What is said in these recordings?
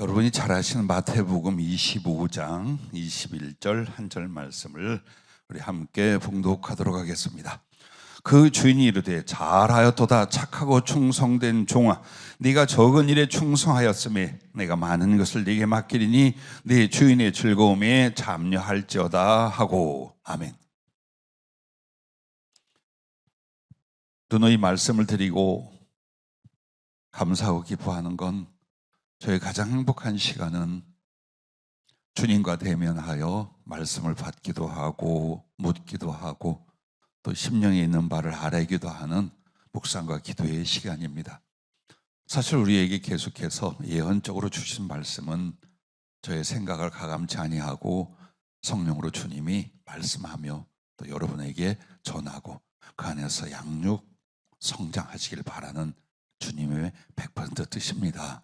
여러분이 잘 아시는 마태복음 25장 21절 한 절 말씀을 우리 함께 봉독하도록 하겠습니다. 그 주인이 이르되 잘하였도다 착하고 충성된 종아, 네가 적은 일에 충성하였으며 내가 많은 것을 네게 맡기리니 네 주인의 즐거움에 참여할지어다 하고. 아멘. 누누이 말씀을 드리고 감사하고 기뻐하는 건 저의 가장 행복한 시간은 주님과 대면하여 말씀을 받기도 하고 묻기도 하고 또 심령에 있는 바를 아뢰기도 하는 묵상과 기도의 시간입니다. 사실 우리에게 계속해서 예언적으로 주신 말씀은 저의 생각을 가감치 아니하고 성령으로 주님이 말씀하며 또 여러분에게 전하고 그 안에서 양육, 성장하시길 바라는 주님의 100% 뜻입니다.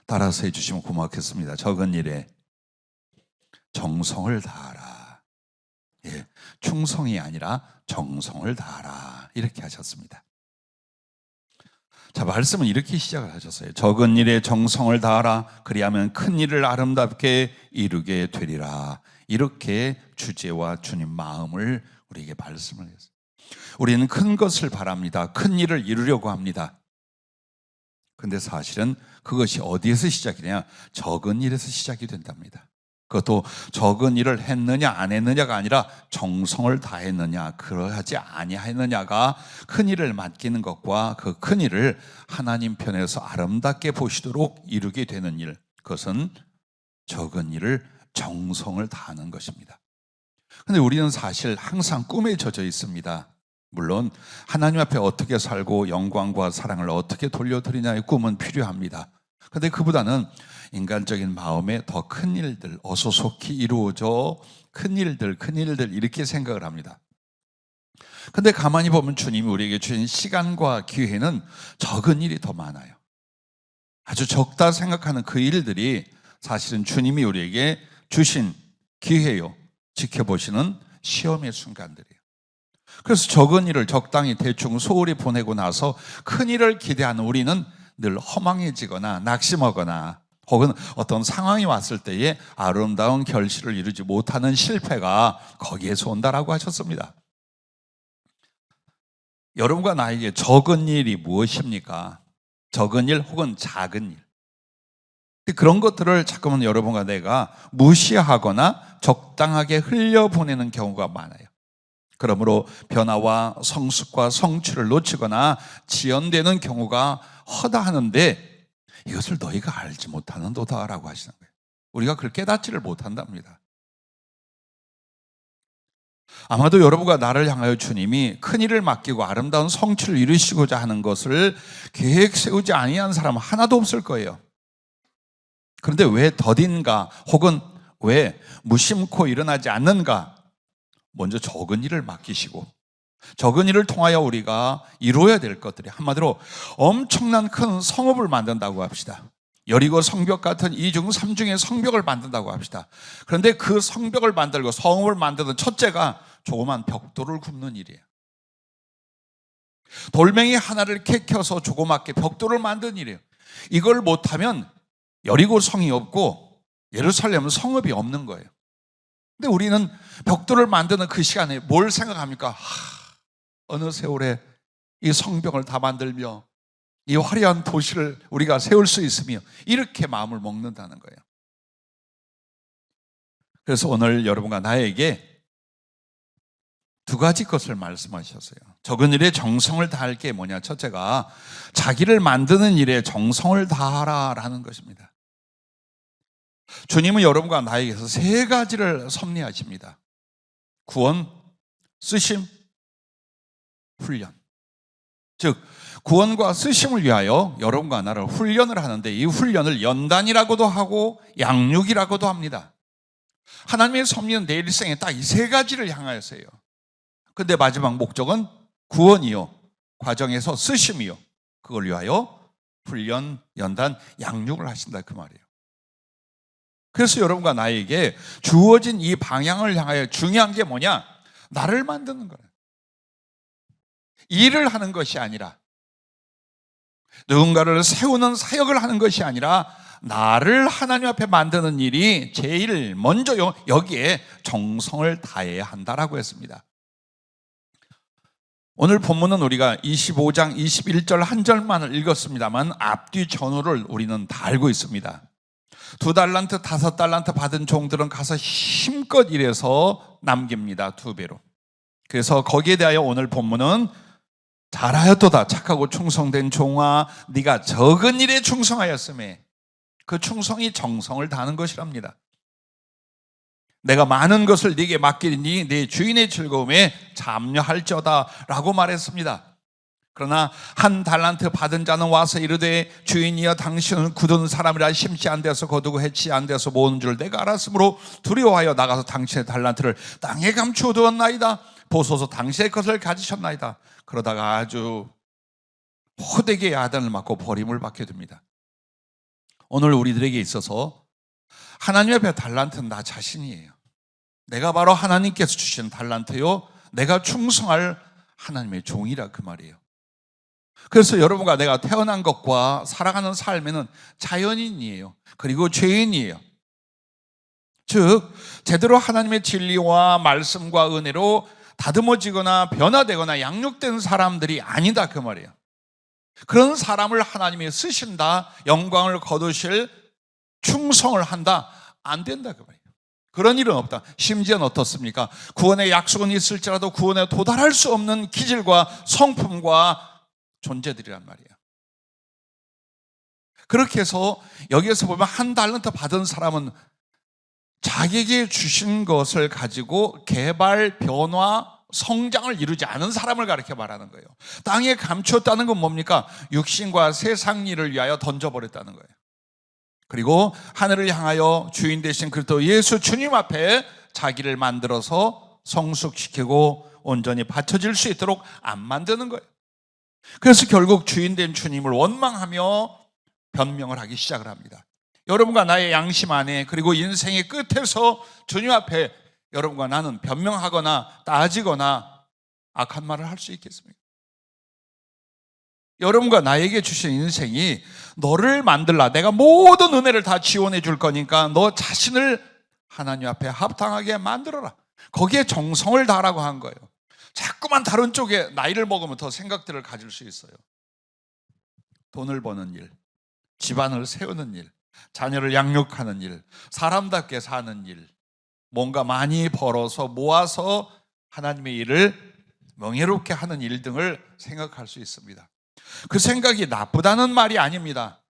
따라서 해주시면 고맙겠습니다. 적은 일에 정성을 다하라. 예, 충성이 아니라 정성을 다하라. 이렇게 하셨습니다. 자, 말씀은 이렇게 시작을 하셨어요. 적은 일에 정성을 다하라. 그리하면 큰 일을 아름답게 이루게 되리라. 이렇게 주제와 주님 마음을 우리에게 말씀을 했어요. 우리는 큰 것을 바랍니다. 큰 일을 이루려고 합니다. 근데 사실은 그것이 어디에서 시작이냐? 적은 일에서 시작이 된답니다. 그것도 적은 일을 했느냐 안 했느냐가 아니라 정성을 다했느냐 그러하지 아니했느냐가 큰 일을 맡기는 것과 그 큰 일을 하나님 편에서 아름답게 보시도록 이루게 되는 일, 그것은 적은 일을 정성을 다하는 것입니다. 근데 우리는 사실 항상 꿈에 젖어 있습니다. 물론 하나님 앞에 어떻게 살고 영광과 사랑을 어떻게 돌려드리냐의 꿈은 필요합니다. 그런데 그보다는 인간적인 마음에 더 큰 일들, 어서 속히 이루어져 큰 일들 이렇게 생각을 합니다. 그런데 가만히 보면 주님이 우리에게 주신 시간과 기회는 적은 일이 더 많아요. 아주 적다 생각하는 그 일들이 사실은 주님이 우리에게 주신 기회요, 지켜보시는 시험의 순간들이에요. 그래서 적은 일을 적당히 대충 소홀히 보내고 나서 큰 일을 기대하는 우리는 늘 허망해지거나 낙심하거나 혹은 어떤 상황이 왔을 때에 아름다운 결실을 이루지 못하는 실패가 거기에서 온다라고 하셨습니다. 여러분과 나에게 적은 일이 무엇입니까? 적은 일 혹은 작은 일. 그런 것들을 자꾸만 여러분과 내가 무시하거나 적당하게 흘려보내는 경우가 많아요. 그러므로 변화와 성숙과 성취를 놓치거나 지연되는 경우가 허다하는데 이것을 너희가 알지 못하는도다라고 하시는 거예요. 우리가 그걸 깨닫지를 못한답니다. 아마도 여러분과 나를 향하여 주님이 큰일을 맡기고 아름다운 성취를 이루시고자 하는 것을 계획 세우지 아니한 사람은 하나도 없을 거예요. 그런데 왜 더딘가 혹은 왜 무심코 일어나지 않는가? 먼저 적은 일을 맡기시고 적은 일을 통하여 우리가 이루어야 될 것들이 한마디로 엄청난 큰 성읍을 만든다고 합시다. 여리고 성벽 같은 이중 삼중의 성벽을 만든다고 합시다. 그런데 그 성벽을 만들고 성읍을 만드는 첫째가 조그만 벽돌을 굽는 일이에요. 돌멩이 하나를 캐켜서 조그맣게 벽돌을 만드는 일이에요. 이걸 못하면 여리고 성이 없고 예루살렘은 성읍이 없는 거예요. 근데 우리는 벽돌을 만드는 그 시간에 뭘 생각합니까? 어느 세월에 이 성벽을 다 만들며 이 화려한 도시를 우리가 세울 수 있으며 이렇게 마음을 먹는다는 거예요. 그래서 오늘 여러분과 나에게 두 가지 것을 말씀하셨어요. 적은 일에 정성을 다할 게 뭐냐? 첫째가 자기를 만드는 일에 정성을 다하라라는 것입니다. 주님은 여러분과 나에게서 세 가지를 섭리하십니다. 구원, 쓰심, 훈련. 즉 구원과 쓰심을 위하여 여러분과 나를 훈련을 하는데 이 훈련을 연단이라고도 하고 양육이라고도 합니다. 하나님의 섭리는 내 일생에 딱 이 세 가지를 향하여서요. 그런데 마지막 목적은 구원이요, 과정에서 쓰심이요, 그걸 위하여 훈련, 연단, 양육을 하신다 그 말이에요. 그래서 여러분과 나에게 주어진 이 방향을 향하여 중요한 게 뭐냐? 나를 만드는 거예요. 일을 하는 것이 아니라 누군가를 세우는 사역을 하는 것이 아니라 나를 하나님 앞에 만드는 일이 제일 먼저 여기에 정성을 다해야 한다라고 했습니다. 오늘 본문은 우리가 25장 21절 한 절만을 읽었습니다만 앞뒤 전후를 우리는 다 알고 있습니다. 2달란트, 5달란트 받은 종들은 가서 힘껏 일해서 남깁니다. 2배로. 그래서 거기에 대하여 오늘 본문은 잘하였도다 착하고 충성된 종아, 네가 적은 일에 충성하였음에, 그 충성이 정성을 다하는 것이랍니다. 내가 많은 것을 네게 맡기니 네 주인의 즐거움에 참여할지어다 라고 말했습니다. 그러나 1달란트 받은 자는 와서 이르되 주인이여 당신은 굳은 사람이라 심지 안 돼서 거두고 해치 안 돼서 모은 줄 내가 알았으므로 두려워하여 나가서 당신의 달란트를 땅에 감추어 두었나이다. 보소서 당신의 것을 가지셨나이다. 그러다가 아주 호되게 야단을 맞고 버림을 받게 됩니다. 오늘 우리들에게 있어서 하나님 앞에 달란트는 나 자신이에요. 내가 바로 하나님께서 주신 달란트요, 내가 충성할 하나님의 종이라 그 말이에요. 그래서 여러분과 내가 태어난 것과 살아가는 삶에는 자연인이에요. 그리고 죄인이에요. 즉 제대로 하나님의 진리와 말씀과 은혜로 다듬어지거나 변화되거나 양육된 사람들이 아니다 그 말이에요. 그런 사람을 하나님이 쓰신다, 영광을 거두실 충성을 한다, 안 된다 그 말이에요. 그런 일은 없다. 심지어는 어떻습니까? 구원의 약속은 있을지라도 구원에 도달할 수 없는 기질과 성품과 존재들이란 말이에요. 그렇게 해서 여기에서 보면 1달란트 받은 사람은 자기에게 주신 것을 가지고 개발, 변화, 성장을 이루지 않은 사람을 가르쳐 말하는 거예요. 땅에 감추었다는 건 뭡니까? 육신과 세상 일을 위하여 던져버렸다는 거예요. 그리고 하늘을 향하여 주인 되신 그리스도 예수 주님 앞에 자기를 만들어서 성숙시키고 온전히 받쳐질 수 있도록 안 만드는 거예요. 그래서 결국 주인 된 주님을 원망하며 변명을 하기 시작을 합니다. 여러분과 나의 양심 안에, 그리고 인생의 끝에서 주님 앞에 여러분과 나는 변명하거나 따지거나 악한 말을 할 수 있겠습니까? 여러분과 나에게 주신 인생이 너를 만들라, 내가 모든 은혜를 다 지원해 줄 거니까 너 자신을 하나님 앞에 합당하게 만들어라, 거기에 정성을 다하라고 한 거예요. 자꾸만 다른 쪽에 나이를 먹으면 더 생각들을 가질 수 있어요. 돈을 버는 일, 집안을 세우는 일, 자녀를 양육하는 일, 사람답게 사는 일, 뭔가 많이 벌어서 모아서 하나님의 일을 명예롭게 하는 일 등을 생각할 수 있습니다. 그 생각이 나쁘다는 말이 아닙니다.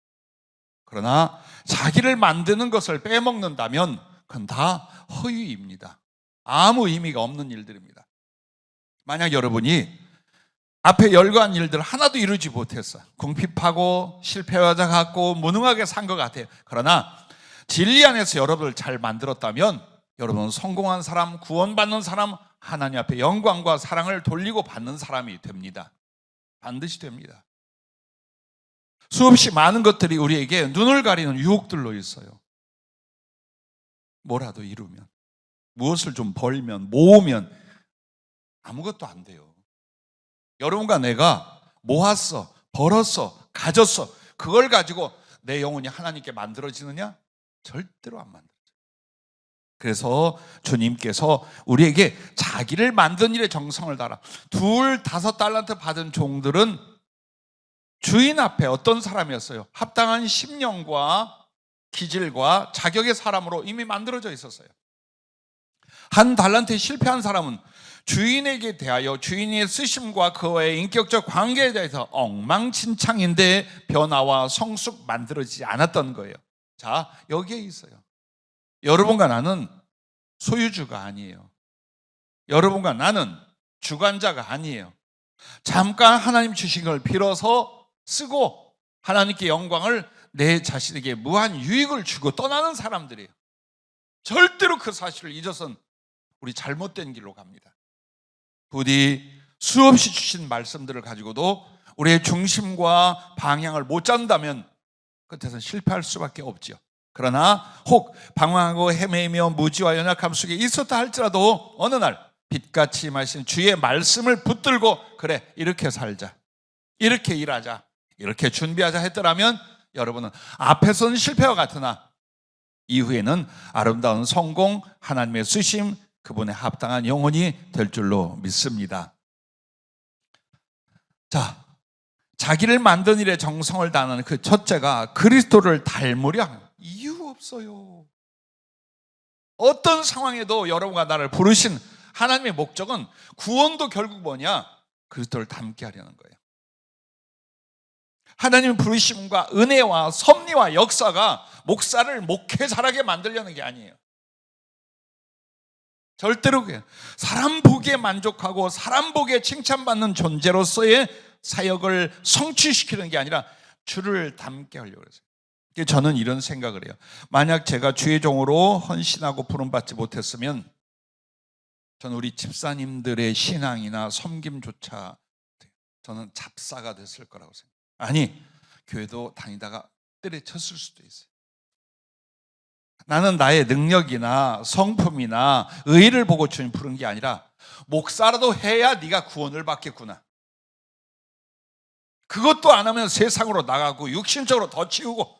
그러나 자기를 만드는 것을 빼먹는다면 그건 다 허위입니다. 아무 의미가 없는 일들입니다. 만약 여러분이 앞에 열거한 일들 하나도 이루지 못했어, 궁핍하고 실패하자 같고 무능하게 산 것 같아요. 그러나 진리 안에서 여러분을 잘 만들었다면 여러분은 성공한 사람, 구원받는 사람, 하나님 앞에 영광과 사랑을 돌리고 받는 사람이 됩니다. 반드시 됩니다. 수없이 많은 것들이 우리에게 눈을 가리는 유혹들로 있어요. 뭐라도 이루면, 무엇을 좀 벌면, 모으면 아무것도 안 돼요. 여러분과 내가 모았어, 벌었어, 가졌어, 그걸 가지고 내 영혼이 하나님께 만들어지느냐? 절대로 안 만들어져요. 그래서 주님께서 우리에게 자기를 만든 일에 정성을 다하라. 2, 5달란트 받은 종들은 주인 앞에 어떤 사람이었어요? 합당한 심령과 기질과 자격의 사람으로 이미 만들어져 있었어요. 1달란트에 실패한 사람은 주인에게 대하여 주인의 쓰심과 그와의 인격적 관계에 대해서 엉망진창인데 변화와 성숙 만들어지지 않았던 거예요. 자, 여기에 있어요. 여러분과 나는 소유주가 아니에요. 여러분과 나는 주관자가 아니에요. 잠깐 하나님 주신 걸 빌어서 쓰고 하나님께 영광을 내 자신에게 무한 유익을 주고 떠나는 사람들이에요. 절대로 그 사실을 잊어서는 우리 잘못된 길로 갑니다. 부디 수없이 주신 말씀들을 가지고도 우리의 중심과 방향을 못 잡는다면 끝에서는 실패할 수밖에 없죠. 그러나 혹 방황하고 헤매며 무지와 연약함 속에 있었다 할지라도 어느 날 빛같이 마신 주의 말씀을 붙들고 그래, 이렇게 살자, 이렇게 일하자, 이렇게 준비하자 했더라면 여러분은 앞에서는 실패와 같으나 이후에는 아름다운 성공, 하나님의 쓰심, 그분의 합당한 영혼이 될 줄로 믿습니다. 자, 자기를 만든 일에 정성을 다하는 그 첫째가 그리스도를 닮으려 하는 이유 없어요. 어떤 상황에도 여러분과 나를 부르신 하나님의 목적은 구원도 결국 뭐냐? 그리스도를 닮게 하려는 거예요. 하나님의 부르심과 은혜와 섭리와 역사가 목사를 목회자라게 만들려는 게 아니에요. 절대로 그래요. 사람 보기에 만족하고 사람 보기에 칭찬받는 존재로서의 사역을 성취시키는 게 아니라 주를 닮게 하려고 해서. 저는 이런 생각을 해요. 만약 제가 주의 종으로 헌신하고 부름받지 못했으면 저는 우리 집사님들의 신앙이나 섬김조차 저는 잡사가 됐을 거라고 생각해요. 아니, 교회도 다니다가 때려쳤을 수도 있어요. 나는 나의 능력이나 성품이나 의의를 보고 주님 부른 게 아니라 목사라도 해야 네가 구원을 받겠구나. 그것도 안 하면 세상으로 나가고 육신적으로 더 치우고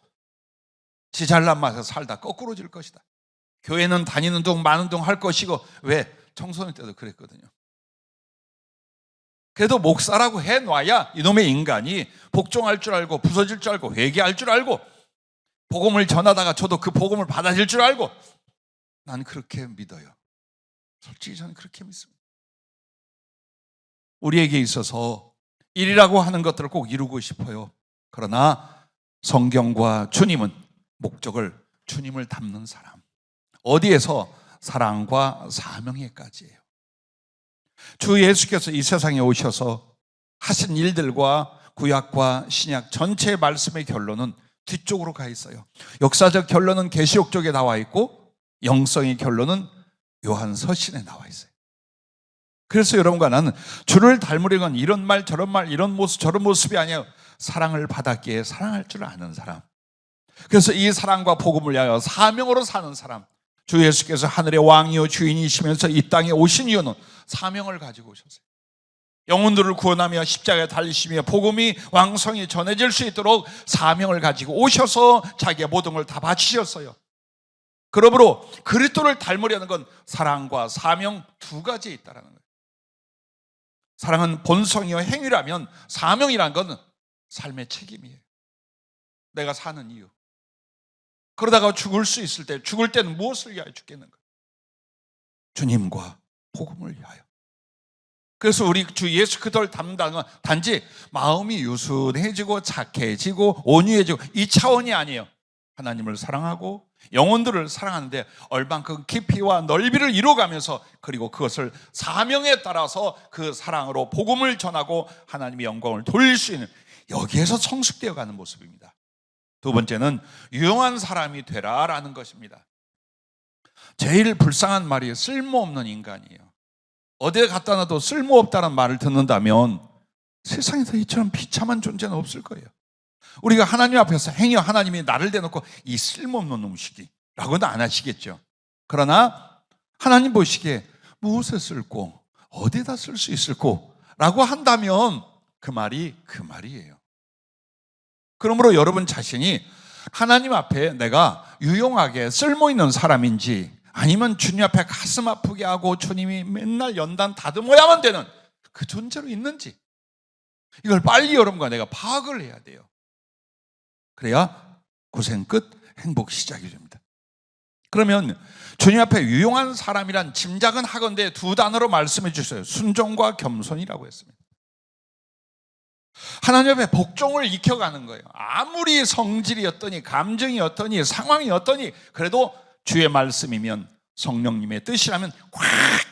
지 잘난 맛에 살다 거꾸로질 것이다. 교회는 다니는 둥 마는 둥 할 것이고, 왜? 청소년 때도 그랬거든요. 그래도 목사라고 해놔야 이놈의 인간이 복종할 줄 알고 부서질 줄 알고 회개할 줄 알고 복음을 전하다가 저도 그 복음을 받아들일 줄 알고, 난 그렇게 믿어요. 솔직히 저는 그렇게 믿습니다. 우리에게 있어서 일이라고 하는 것들을 꼭 이루고 싶어요. 그러나 성경과 주님은 목적을, 주님을 닮는 사람, 어디에서? 사랑과 사명에까지예요. 주 예수께서 이 세상에 오셔서 하신 일들과 구약과 신약 전체의 말씀의 결론은 뒤쪽으로 가 있어요. 역사적 결론은 계시록 쪽에 나와 있고 영성의 결론은 요한 서신에 나와 있어요. 그래서 여러분과 나는 주를 닮으려는 이런 말 저런 말 이런 모습 저런 모습이 아니에요. 사랑을 받았기에 사랑할 줄 아는 사람, 그래서 이 사랑과 복음을 위하여 사명으로 사는 사람, 주 예수께서 하늘의 왕이요 주인이시면서 이 땅에 오신 이유는 사명을 가지고 오셨어요. 영혼들을 구원하며 십자가에 달리시며 복음이 왕성히 전해질 수 있도록 사명을 가지고 오셔서 자기의 모든 걸 다 바치셨어요. 그러므로 그리스도를 닮으려는 건 사랑과 사명 두 가지에 있다는 거예요. 사랑은 본성이요 행위라면 사명이란 건 삶의 책임이에요. 내가 사는 이유. 그러다가 죽을 수 있을 때, 죽을 때는 무엇을 위하여 죽겠는가? 주님과 복음을 위하여. 그래서 우리 주 예수 그리스도를 닮는다는 건 단지 마음이 유순해지고 착해지고 온유해지고 이 차원이 아니에요. 하나님을 사랑하고 영혼들을 사랑하는데 얼만큼 깊이와 넓이를 이루어가면서, 그리고 그것을 사명에 따라서 그 사랑으로 복음을 전하고 하나님의 영광을 돌릴 수 있는, 여기에서 성숙되어 가는 모습입니다. 두 번째는 유용한 사람이 되라라는 것입니다. 제일 불쌍한 말이 쓸모없는 인간이에요. 어디에 갖다 놔도 쓸모없다는 말을 듣는다면 세상에서 이처럼 비참한 존재는 없을 거예요. 우리가 하나님 앞에서 행여 하나님이 나를 대놓고 이 쓸모없는 놈시기 라고는 안 하시겠죠. 그러나 하나님 보시기에 무엇에 쓸고 어디에다 쓸 수 있을고 라고 한다면 그 말이 그 말이에요. 그러므로 여러분 자신이 하나님 앞에 내가 유용하게 쓸모있는 사람인지, 아니면 주님 앞에 가슴 아프게 하고 주님이 맨날 연단 다듬어야만 되는 그 존재로 있는지, 이걸 빨리 여러분과 내가 파악을 해야 돼요. 그래야 고생 끝 행복 시작이 됩니다. 그러면 주님 앞에 유용한 사람이란 짐작은 하건대 두 단어로 말씀해 주셨어요. 순종과 겸손이라고 했습니다. 하나님 앞에 복종을 익혀가는 거예요. 아무리 성질이 어떠니 감정이 어떠니 상황이 어떠니 그래도 주의 말씀이면, 성령님의 뜻이라면 꽉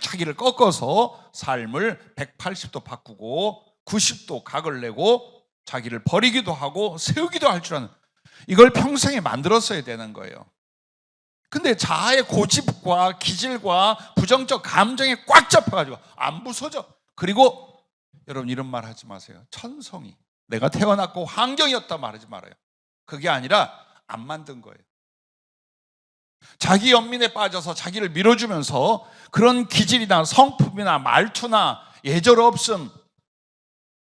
자기를 꺾어서 삶을 180도 바꾸고 90도 각을 내고 자기를 버리기도 하고 세우기도 할 줄 아는, 이걸 평생에 만들었어야 되는 거예요. 근데 자아의 고집과 기질과 부정적 감정에 꽉 잡혀가지고 안 부서져. 그리고 여러분 이런 말 하지 마세요. 천성이, 내가 태어났고 환경이었다 말하지 말아요. 그게 아니라 안 만든 거예요. 자기 연민에 빠져서 자기를 밀어주면서 그런 기질이나 성품이나 말투나 예절 없음,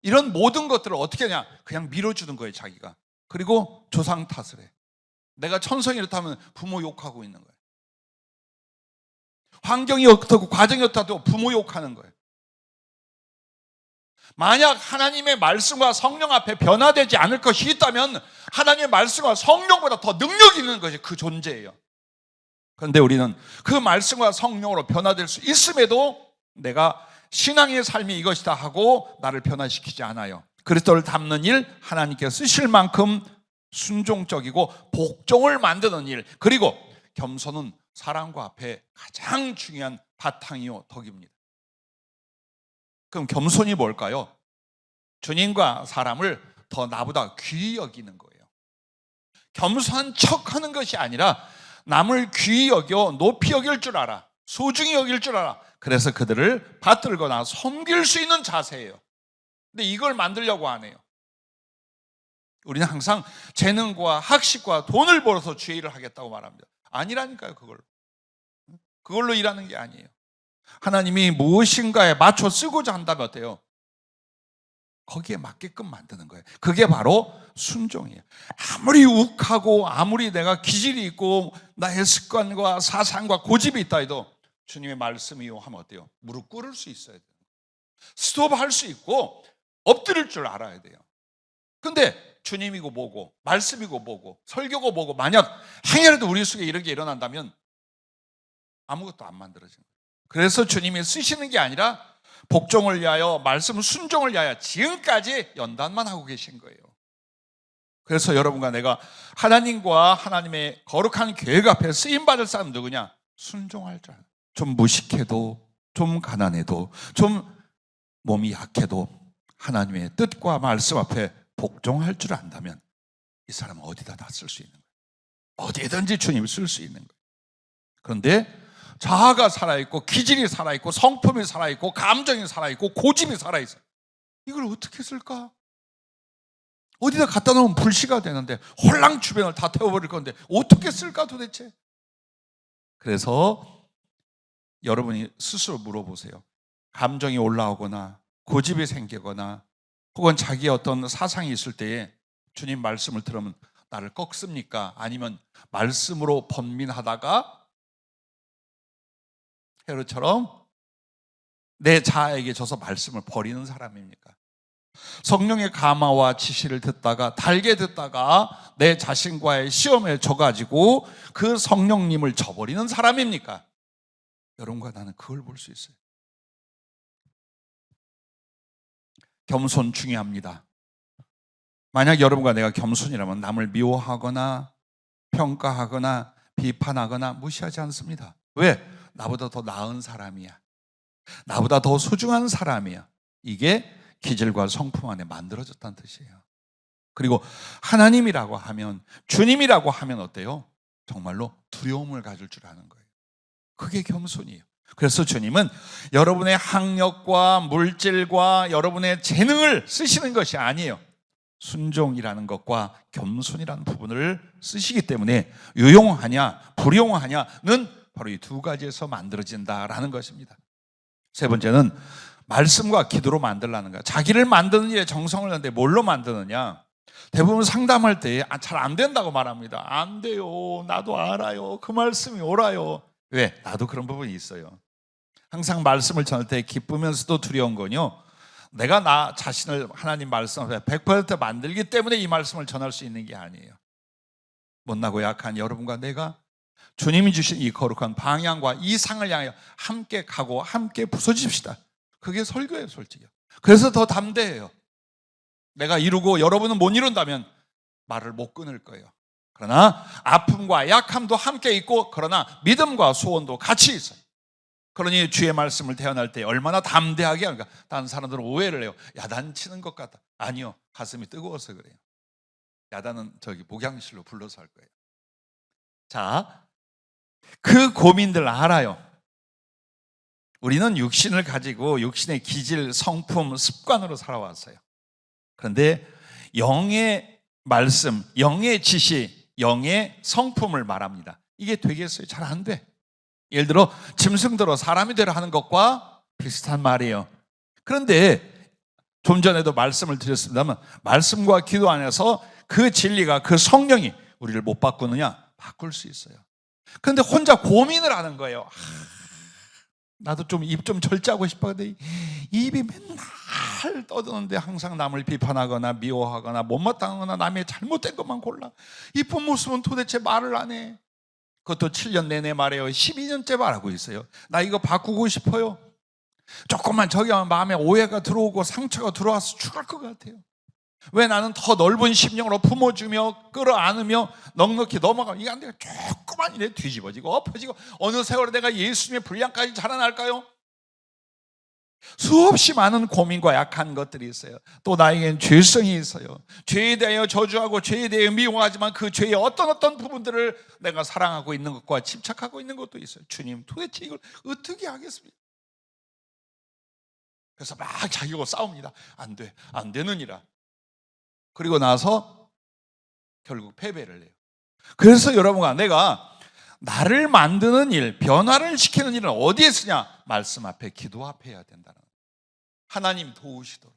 이런 모든 것들을 어떻게 하냐, 그냥 밀어주는 거예요. 자기가 그리고 조상 탓을 해. 내가 천성이 이렇다면 부모 욕하고 있는 거예요. 환경이 어떻고 과정이 어떻다고 부모 욕하는 거예요. 만약 하나님의 말씀과 성령 앞에 변화되지 않을 것이 있다면 하나님의 말씀과 성령보다 더 능력이 있는 것이 그 존재예요. 그런데 우리는 그 말씀과 성령으로 변화될 수 있음에도 내가 신앙의 삶이 이것이다 하고 나를 변화시키지 않아요. 그리스도를 닮는 일, 하나님께 쓰실 만큼 순종적이고 복종을 만드는 일, 그리고 겸손은 사랑과 앞에 가장 중요한 바탕이요 덕입니다. 그럼 겸손이 뭘까요? 주님과 사람을 더 나보다 귀히 여기는 거예요. 겸손한 척하는 것이 아니라 남을 귀히 여겨 높이 여길 줄 알아, 소중히 여길 줄 알아. 그래서 그들을 받들거나 섬길 수 있는 자세예요. 근데 이걸 만들려고 안 해요. 우리는 항상 재능과 학식과 돈을 벌어서 주의 일을 하겠다고 말합니다. 아니라니까요. 그걸로 일하는 게 아니에요. 하나님이 무엇인가에 맞춰 쓰고자 한다면 어때요? 거기에 맞게끔 만드는 거예요. 그게 바로 순종이에요. 아무리 욱하고 아무리 내가 기질이 있고 나의 습관과 사상과 고집이 있다 해도 주님의 말씀이요 하면 어때요? 무릎 꿇을 수 있어야 돼요. 스톱할 수 있고 엎드릴 줄 알아야 돼요. 근데 주님이고 뭐고 말씀이고 뭐고 설교고 뭐고 만약 행여라도 우리 속에 이런 게 일어난다면 아무것도 안 만들어지는 거예요. 그래서 주님이 쓰시는 게 아니라 복종을 위하여, 말씀 순종을 위하여 지금까지 연단만 하고 계신 거예요. 그래서 여러분과 내가 하나님과 하나님의 거룩한 계획 앞에 쓰임받을 사람 누구냐? 순종할 줄 알아요. 좀 무식해도, 좀 가난해도, 좀 몸이 약해도 하나님의 뜻과 말씀 앞에 복종할 줄 안다면 이 사람은 어디다 다 쓸 수 있는 거예요. 어디에든지 주님을 쓸 수 있는 거예요. 그런데 자아가 살아있고 기질이 살아있고 성품이 살아있고 감정이 살아있고 고집이 살아있어요. 이걸 어떻게 쓸까? 어디다 갖다 놓으면 불씨가 되는데 홀랑 주변을 다 태워버릴 건데 어떻게 쓸까 도대체? 그래서 여러분이 스스로 물어보세요. 감정이 올라오거나 고집이 생기거나 혹은 자기의 어떤 사상이 있을 때에 주님 말씀을 들으면 나를 꺾습니까? 아니면 말씀으로 번민하다가 헤롯처럼 내 자아에게 져서 말씀을 버리는 사람입니까? 성령의 감화와 지시를 듣다가 달게 듣다가 내 자신과의 시험에 져가지고 그 성령님을 저버리는 사람입니까? 여러분과 나는 그걸 볼 수 있어요. 겸손 중요합니다. 만약 여러분과 내가 겸손이라면 남을 미워하거나 평가하거나 비판하거나 무시하지 않습니다. 왜? 나보다 더 나은 사람이야. 나보다 더 소중한 사람이야. 이게 기질과 성품 안에 만들어졌다는 뜻이에요. 그리고 하나님이라고 하면, 주님이라고 하면 어때요? 정말로 두려움을 가질 줄 아는 거예요. 그게 겸손이에요. 그래서 주님은 여러분의 학력과 물질과 여러분의 재능을 쓰시는 것이 아니에요. 순종이라는 것과 겸손이라는 부분을 쓰시기 때문에 유용하냐 불용하냐는 바로 이 두 가지에서 만들어진다라는 것입니다. 세 번째는 말씀과 기도로 만들라는 거야. 자기를 만드는 일에 정성을 넣는데 뭘로 만드느냐? 대부분 상담할 때 잘 안 된다고 말합니다. 안 돼요. 나도 알아요. 그 말씀이 옳아요. 왜? 나도 그런 부분이 있어요. 항상 말씀을 전할 때 기쁘면서도 두려운 건요, 내가 나 자신을 하나님 말씀 앞에 100% 만들기 때문에 이 말씀을 전할 수 있는 게 아니에요. 못나고 약한 여러분과 내가 주님이 주신 이 거룩한 방향과 이 상을 향하여 함께 가고 함께 부서집시다. 그게 설교예요, 솔직히. 그래서 더 담대해요. 내가 이루고 여러분은 못 이룬다면 말을 못 끊을 거예요. 그러나 아픔과 약함도 함께 있고, 그러나 믿음과 소원도 같이 있어요. 그러니 주의 말씀을 대언할 때 얼마나 담대하게 하는가. 다른 사람들은 오해를 해요. 야단치는 것 같다. 아니요, 가슴이 뜨거워서 그래요. 야단은 저기 목양실로 불러서 할 거예요. 자, 그 고민들 알아요. 우리는 육신을 가지고 육신의 기질, 성품, 습관으로 살아왔어요. 그런데 영의 말씀, 영의 지시, 영의 성품을 말합니다. 이게 되겠어요? 잘 안 돼. 예를 들어 짐승들어 사람이 되려 하는 것과 비슷한 말이에요. 그런데 좀 전에도 말씀을 드렸습니다만 말씀과 기도 안에서 그 진리가, 그 성령이 우리를 못 바꾸느냐? 바꿀 수 있어요. 그런데 혼자 고민을 하는 거예요. 나도 좀 입 좀 절제하고 싶었는데 입이 맨날 떠드는데 항상 남을 비판하거나 미워하거나 못마땅하거나 남의 잘못된 것만 골라. 이쁜 모습은 도대체 말을 안 해. 그것도 7년 내내 말해요. 12년째 말하고 있어요. 나 이거 바꾸고 싶어요. 조금만 저기 하면 마음에 오해가 들어오고 상처가 들어와서 죽을 것 같아요. 왜 나는 더 넓은 심령으로 품어주며 끌어안으며 넉넉히 넘어가. 이게 안 돼요. 조그만 일에 뒤집어지고 엎어지고 어느 세월에 내가 예수님의 분량까지 자라날까요? 수없이 많은 고민과 약한 것들이 있어요. 또 나에겐 죄성이 있어요. 죄에 대하여 저주하고 죄에 대하여 미워하지만 그 죄의 어떤 부분들을 내가 사랑하고 있는 것과 집착하고 있는 것도 있어요. 주님, 도대체 이걸 어떻게 하겠습니까? 그래서 막 자기하고 싸웁니다. 안 돼, 안 되느니라. 그리고 나서 결국 패배를 해요. 그래서 여러분과 내가 나를 만드는 일, 변화를 시키는 일은 어디에 쓰냐? 말씀 앞에, 기도 앞에 해야 된다는 거예요. 하나님 도우시도록,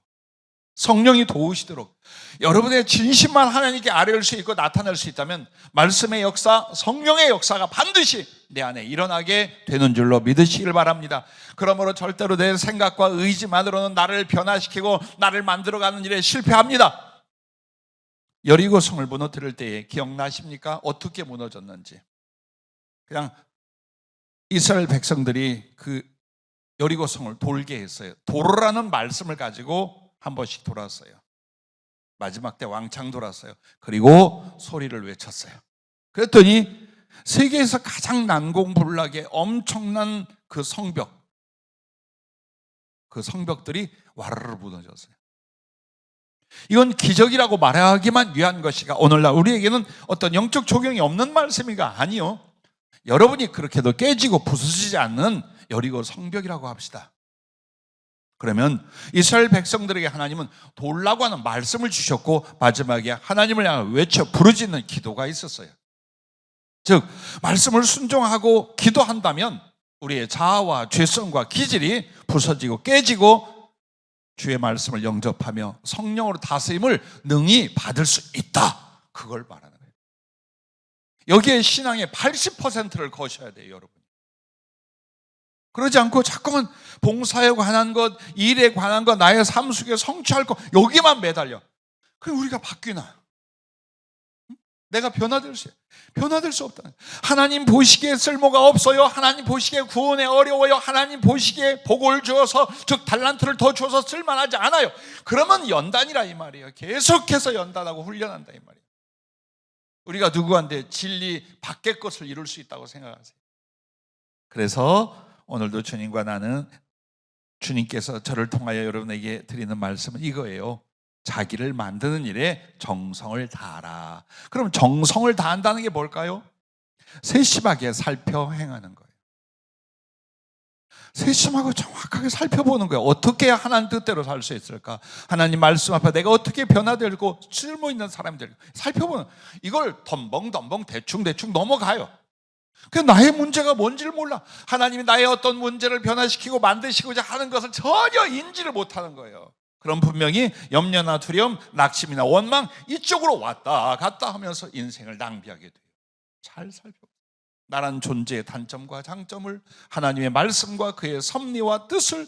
성령이 도우시도록, 여러분의 진심만 하나님께 아뢰을 수 있고 나타낼 수 있다면 말씀의 역사, 성령의 역사가 반드시 내 안에 일어나게 되는 줄로 믿으시길 바랍니다. 그러므로 절대로 내 생각과 의지만으로는 나를 변화시키고 나를 만들어가는 일에 실패합니다. 여리고 성을 무너뜨릴 때에 기억나십니까? 어떻게 무너졌는지. 그냥 이스라엘 백성들이 그 여리고 성을 돌게 했어요. 돌으라는 말씀을 가지고 한 번씩 돌았어요. 마지막 때 왕창 돌았어요. 그리고 소리를 외쳤어요. 그랬더니 세계에서 가장 난공불락의 엄청난 그 성벽들이 와르르 무너졌어요. 이건 기적이라고 말하기만 위한 것이가 오늘날 우리에게는 어떤 영적 적용이 없는 말씀이가 아니요. 여러분이 그렇게도 깨지고 부서지지 않는 여리고 성벽이라고 합시다. 그러면 이스라엘 백성들에게 하나님은 돌라고 하는 말씀을 주셨고 마지막에 하나님을 향해 외쳐 부르짖는 기도가 있었어요. 즉 말씀을 순종하고 기도한다면 우리의 자아와 죄성과 기질이 부서지고 깨지고 주의 말씀을 영접하며 성령으로 다스림을 능히 받을 수 있다. 그걸 말하는 거예요. 여기에 신앙의 80%를 거셔야 돼요, 여러분. 그러지 않고 자꾸만 봉사에 관한 것, 일에 관한 것, 나의 삶 속에 성취할 것 여기만 매달려. 그럼 우리가 바뀌나? 내가 변화될 수 없다. 하나님 보시기에 쓸모가 없어요. 하나님 보시기에 구원에 어려워요. 하나님 보시기에 복을 주어서 즉 달란트를 더 주어서 쓸만하지 않아요. 그러면 연단이라 이 말이에요. 계속해서 연단하고 훈련한다 이 말이에요. 우리가 누구한테 진리 밖의 것을 이룰 수 있다고 생각하세요? 그래서 오늘도 주님과 나는 주님께서 저를 통하여 여러분에게 드리는 말씀은 이거예요. 자기를 만드는 일에 정성을 다하라. 그럼 정성을 다한다는 게 뭘까요? 세심하게 살펴 행하는 거예요. 세심하고 정확하게 살펴보는 거예요. 어떻게 해야 하나님 뜻대로 살 수 있을까? 하나님 말씀 앞에 내가 어떻게 변화되고 쓸모 있는 사람이 될까? 살펴보는, 이걸 덤벙 대충 넘어가요. 그 나의 문제가 뭔지를 몰라. 하나님이 나의 어떤 문제를 변화시키고 만드시고자 하는 것을 전혀 인지를 못하는 거예요. 그럼 분명히 염려나 두려움, 낙심이나 원망 이쪽으로 왔다 갔다 하면서 인생을 낭비하게 돼요. 잘 살펴보세요. 나란 존재의 단점과 장점을 하나님의 말씀과 그의 섭리와 뜻을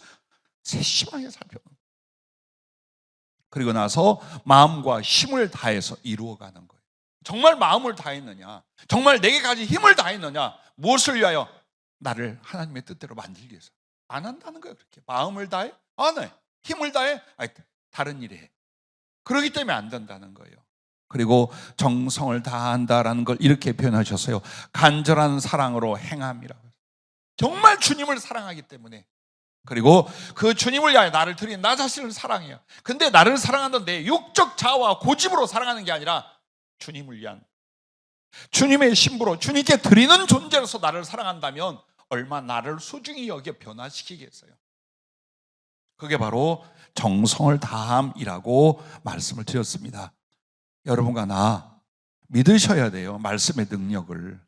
세심하게 살펴보는 거예요. 그리고 나서 마음과 힘을 다해서 이루어가는 거예요. 정말 마음을 다했느냐? 정말 내게 가진 힘을 다했느냐? 무엇을 위하여? 나를 하나님의 뜻대로 만들기 위해서. 안 한다는 거예요. 그렇게 마음을 다해? 안 해. 힘을 다해? 아니, 다른 일에 해. 그렇기 때문에 안 된다는 거예요. 그리고 정성을 다한다라는 걸 이렇게 표현하셨어요. 간절한 사랑으로 행함이라고. 정말 주님을 사랑하기 때문에. 그리고 그 주님을 위하여 나를 드린 나 자신을 사랑해요. 근데 나를 사랑하는 내 육적 자아와 고집으로 사랑하는 게 아니라 주님을 위한, 주님의 신부로 주님께 드리는 존재로서 나를 사랑한다면 얼마나 나를 소중히 여겨 변화시키겠어요. 그게 바로 정성을 다함이라고 말씀을 드렸습니다. 여러분과 나 믿으셔야 돼요. 말씀의 능력을.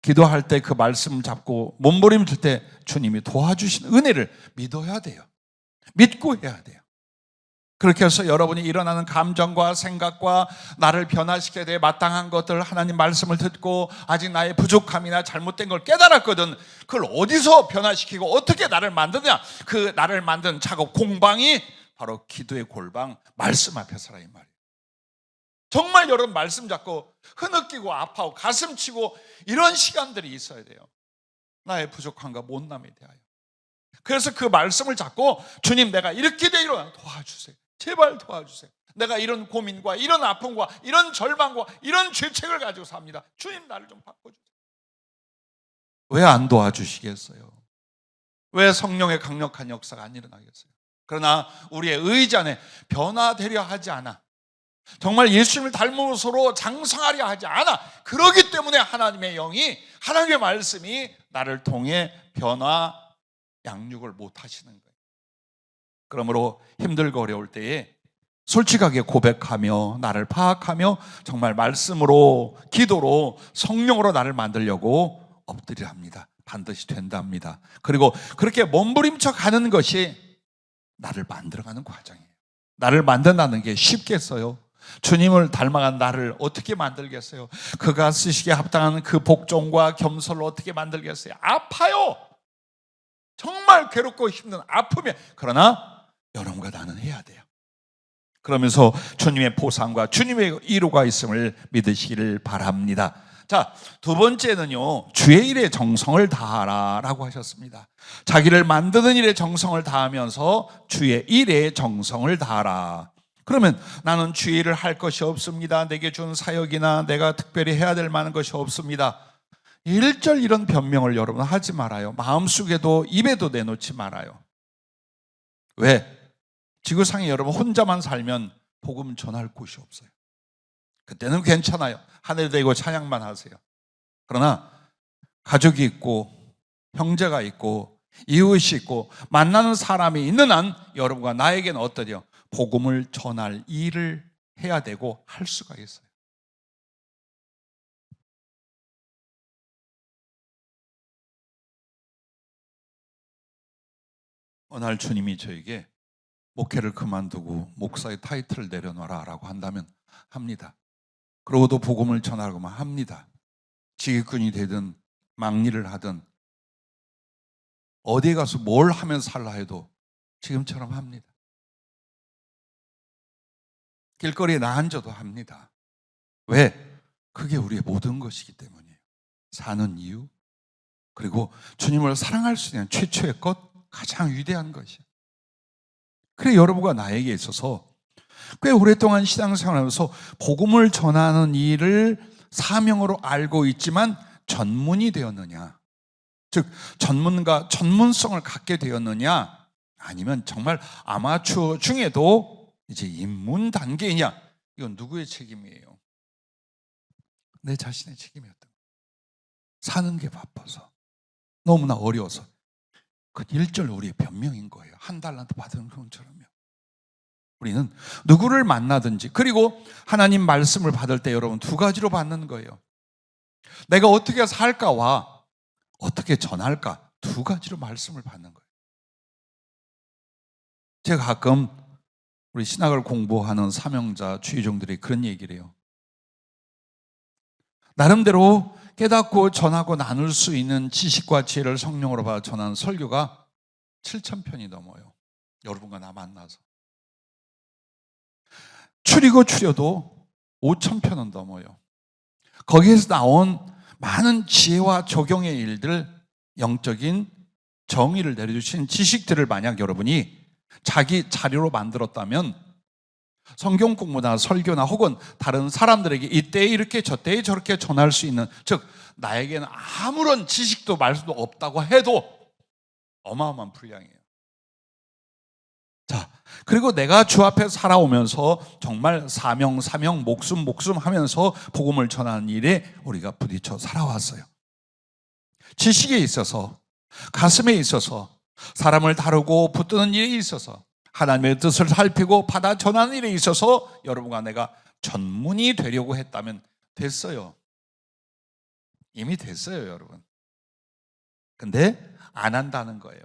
기도할 때 그 말씀 잡고 몸부림칠 때 주님이 도와주신 은혜를 믿어야 돼요. 믿고 해야 돼요. 그렇게 해서 여러분이 일어나는 감정과 생각과 나를 변화시켜야 될 마땅한 것들, 하나님 말씀을 듣고 아직 나의 부족함이나 잘못된 걸 깨달았거든. 그걸 어디서 변화시키고 어떻게 나를 만드냐? 그 나를 만든 작업 공방이 바로 기도의 골방, 말씀 앞에서라 이 말이에요. 정말 여러분 말씀 잡고 흐느끼고 아파하고 가슴 치고 이런 시간들이 있어야 돼요. 나의 부족함과 못남에 대하여. 그래서 그 말씀을 잡고 주님, 내가 이렇게 되리라 도와주세요. 제발 도와주세요. 내가 이런 고민과 이런 아픔과 이런 절망과 이런 죄책을 가지고 삽니다. 주님, 나를 좀 바꿔주세요. 왜 안 도와주시겠어요? 왜 성령의 강력한 역사가 안 일어나겠어요? 그러나 우리의 의지 안에 변화되려 하지 않아. 정말 예수님을 닮음으로 장성하려 하지 않아. 그러기 때문에 하나님의 영이, 하나님의 말씀이 나를 통해 변화 양육을 못 하시는 거예요. 그러므로 힘들고 어려울 때에 솔직하게 고백하며 나를 파악하며 정말 말씀으로, 기도로, 성령으로 나를 만들려고 엎드려 합니다. 반드시 된답니다. 그리고 그렇게 몸부림쳐 가는 것이 나를 만들어가는 과정이에요. 나를 만든다는 게 쉽겠어요? 주님을 닮아간 나를 어떻게 만들겠어요? 그가 쓰시기에 합당한 그 복종과 겸손을 어떻게 만들겠어요? 아파요. 정말 괴롭고 힘든 아픔이에요. 그러나 여러분과 나는 해야 돼요. 그러면서 주님의 보상과 주님의 위로가 있음을 믿으시기를 바랍니다. 자, 두 번째는요, 주의 일에 정성을 다하라 라고 하셨습니다. 자기를 만드는 일에 정성을 다하면서 주의 일에 정성을 다하라. 그러면 나는 주의 일을 할 것이 없습니다. 내게 준 사역이나 내가 특별히 해야 될 만한 것이 없습니다. 일절 이런 변명을 여러분 하지 말아요. 마음속에도 입에도 내놓지 말아요. 왜? 지구상에 여러분 혼자만 살면 복음 전할 곳이 없어요. 그때는 괜찮아요. 하늘 대고 찬양만 하세요. 그러나 가족이 있고 형제가 있고 이웃이 있고 만나는 사람이 있는 한 여러분과 나에게는 어떠냐? 복음을 전할 일을 해야 되고 할 수가 있어요. 어느 날 주님이 저에게 목회를 그만두고 목사의 타이틀을 내려놔라 라고 한다면 합니다. 그러고도 복음을 전하라고만 합니다. 지휘꾼이 되든 막일을 하든 어디에 가서 뭘 하면서 살라 해도 지금처럼 합니다. 길거리에 나 앉아도 합니다. 왜? 그게 우리의 모든 것이기 때문이에요. 사는 이유, 그리고 주님을 사랑할 수 있는 최초의 것, 가장 위대한 것이에요. 그래 여러분과 나에게 있어서 꽤 오랫동안 신앙생활하면서 복음을 전하는 일을 사명으로 알고 있지만 전문이 되었느냐, 즉 전문가, 전문성을 갖게 되었느냐, 아니면 정말 아마추어 중에도 이제 입문 단계이냐, 이건 누구의 책임이에요? 내 자신의 책임이었던 거예요. 사는 게 바빠서, 너무나 어려워서. 그 일절 우리의 변명인 거예요. 한 달란트 받은 것처럼요. 우리는 누구를 만나든지, 그리고 하나님 말씀을 받을 때 여러분 두 가지로 받는 거예요. 내가 어떻게 살까와 어떻게 전할까, 두 가지로 말씀을 받는 거예요. 제가 가끔 우리 신학을 공부하는 사명자 주의종들이 그런 얘기를 해요. 나름대로 깨닫고 전하고 나눌 수 있는 지식과 지혜를 성령으로 받아 전하는 설교가 7,000편이 넘어요. 여러분과 나 만나서. 추리고 추려도 5,000편은 넘어요. 거기에서 나온 많은 지혜와 적용의 일들, 영적인 정의를 내려주신 지식들을 만약 여러분이 자기 자료로 만들었다면 성경 공부나 설교나 혹은 다른 사람들에게 이때 이렇게 저때 저렇게 전할 수 있는, 즉 나에게는 아무런 지식도 말씀도 없다고 해도 어마어마한 분량이에요. 자, 그리고 내가 주 앞에 살아오면서 정말 사명 목숨 하면서 복음을 전하는 일에 우리가 부딪혀 살아왔어요. 지식에 있어서, 가슴에 있어서, 사람을 다루고 붙드는 일에 있어서, 하나님의 뜻을 살피고 받아 전하는 일에 있어서 여러분과 내가 전문이 되려고 했다면 됐어요. 이미 됐어요, 여러분. 근데 안 한다는 거예요.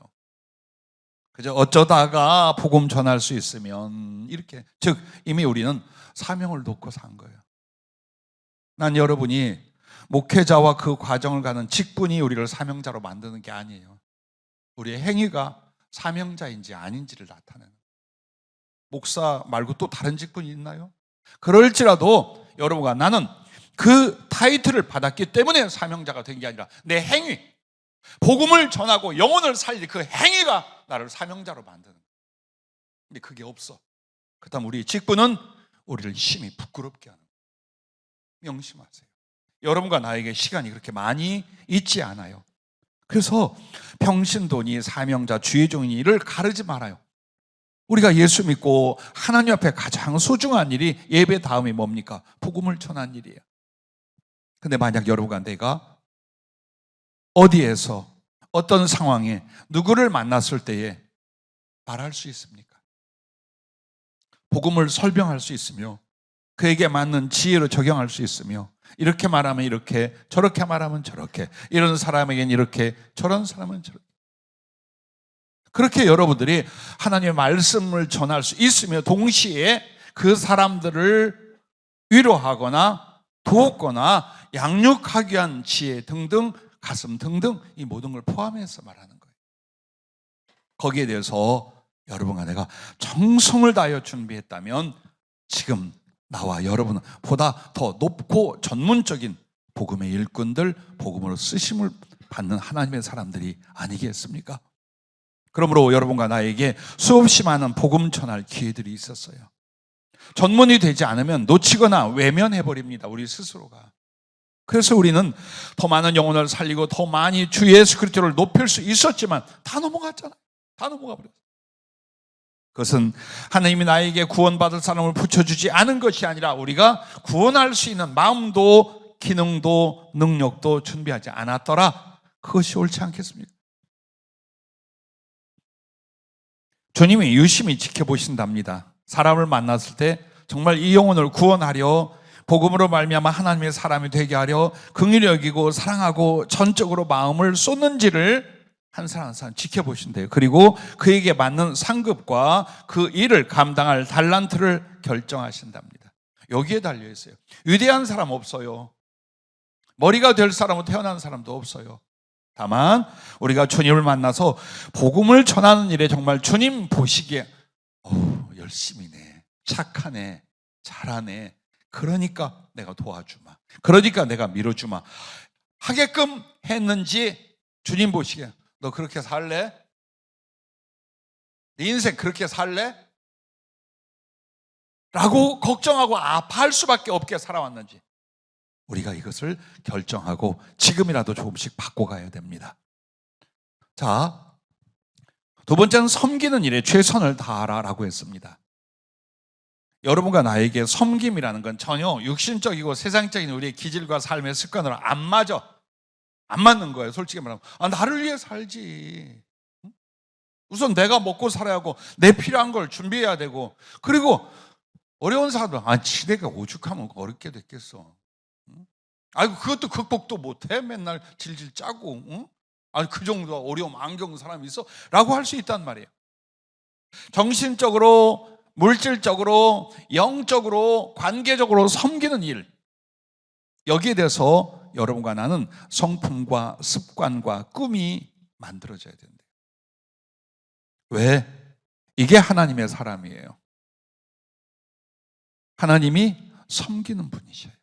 그저 어쩌다가 복음 전할 수 있으면 이렇게, 즉 이미 우리는 사명을 놓고 산 거예요. 난 여러분이 목회자와 그 과정을 가는 직분이 우리를 사명자로 만드는 게 아니에요. 우리의 행위가 사명자인지 아닌지를 나타내는. 목사 말고 또 다른 직분이 있나요? 그럴지라도 여러분과 나는 그 타이틀을 받았기 때문에 사명자가 된 게 아니라 내 행위, 복음을 전하고 영혼을 살릴 그 행위가 나를 사명자로 만드는 거예요. 근데 그게 없어. 그렇다면 우리 직분은 우리를 심히 부끄럽게 하는 거예요. 명심하세요. 여러분과 나에게 시간이 그렇게 많이 있지 않아요. 그래서 평신도니 사명자 주의 종이를 가르지 말아요. 우리가 예수 믿고 하나님 앞에 가장 소중한 일이 예배 다음이 뭡니까? 복음을 전하는 일이에요. 근데 만약 여러분과 내가 어디에서 어떤 상황에 누구를 만났을 때에 말할 수 있습니까? 복음을 설명할 수 있으며 그에게 맞는 지혜로 적용할 수 있으며 이렇게 말하면 이렇게, 저렇게 말하면 저렇게, 이런 사람에겐 이렇게, 저런 사람은 저렇게. 그렇게 여러분들이 하나님의 말씀을 전할 수 있으며 동시에 그 사람들을 위로하거나 돕거나 양육하기 위한 지혜 등등, 가슴 등등, 이 모든 걸 포함해서 말하는 거예요. 거기에 대해서 여러분과 내가 정성을 다하여 준비했다면 지금 나와 여러분은 보다 더 높고 전문적인 복음의 일꾼들, 복음으로 쓰심을 받는 하나님의 사람들이 아니겠습니까? 그러므로 여러분과 나에게 수없이 많은 복음 전할 기회들이 있었어요. 전문이 되지 않으면 놓치거나 외면해버립니다, 우리 스스로가. 그래서 우리는 더 많은 영혼을 살리고 더 많이 주 예수 그리스도를 높일 수 있었지만 다 넘어갔잖아요. 다 넘어가 버렸어요. 그것은 하나님이 나에게 구원받을 사람을 붙여주지 않은 것이 아니라 우리가 구원할 수 있는 마음도 기능도 능력도 준비하지 않았더라. 그것이 옳지 않겠습니까? 주님이 유심히 지켜보신답니다. 사람을 만났을 때 정말 이 영혼을 구원하려, 복음으로 말미암아 하나님의 사람이 되게 하려 긍휼히 여기고 사랑하고 전적으로 마음을 쏟는지를 한 사람 한 사람 지켜보신대요. 그리고 그에게 맞는 상급과 그 일을 감당할 달란트를 결정하신답니다. 여기에 달려 있어요. 위대한 사람 없어요. 머리가 될 사람은 태어난 사람도 없어요. 다만 우리가 주님을 만나서 복음을 전하는 일에 정말 주님 보시기에 열심히네, 착하네, 잘하네, 그러니까 내가 도와주마, 그러니까 내가 밀어주마 하게끔 했는지, 주님 보시기에 너 그렇게 살래? 네 인생 그렇게 살래? 라고 걱정하고 아파할 수밖에 없게 살아왔는지, 우리가 이것을 결정하고 지금이라도 조금씩 바꿔가야 됩니다. 자, 두 번째는 섬기는 일에 최선을 다하라라고 했습니다. 여러분과 나에게 섬김이라는 건 전혀 육신적이고 세상적인 우리의 기질과 삶의 습관으로 안 맞아. 안 맞는 거예요. 솔직히 말하면 나를 위해 살지. 우선 내가 먹고 살아야 하고 내 필요한 걸 준비해야 되고, 그리고 어려운 사람들 지네가 오죽하면 어렵게 됐겠어. 아이고 그것도 극복도 못해? 맨날 질질 짜고, 그 정도 어려움 안 겪는 사람이 있어? 라고 할 수 있단 말이에요. 정신적으로, 물질적으로, 영적으로, 관계적으로 섬기는 일, 여기에 대해서 여러분과 나는 성품과 습관과 꿈이 만들어져야 된대요. 왜? 이게 하나님의 사람이에요. 하나님이 섬기는 분이셔요.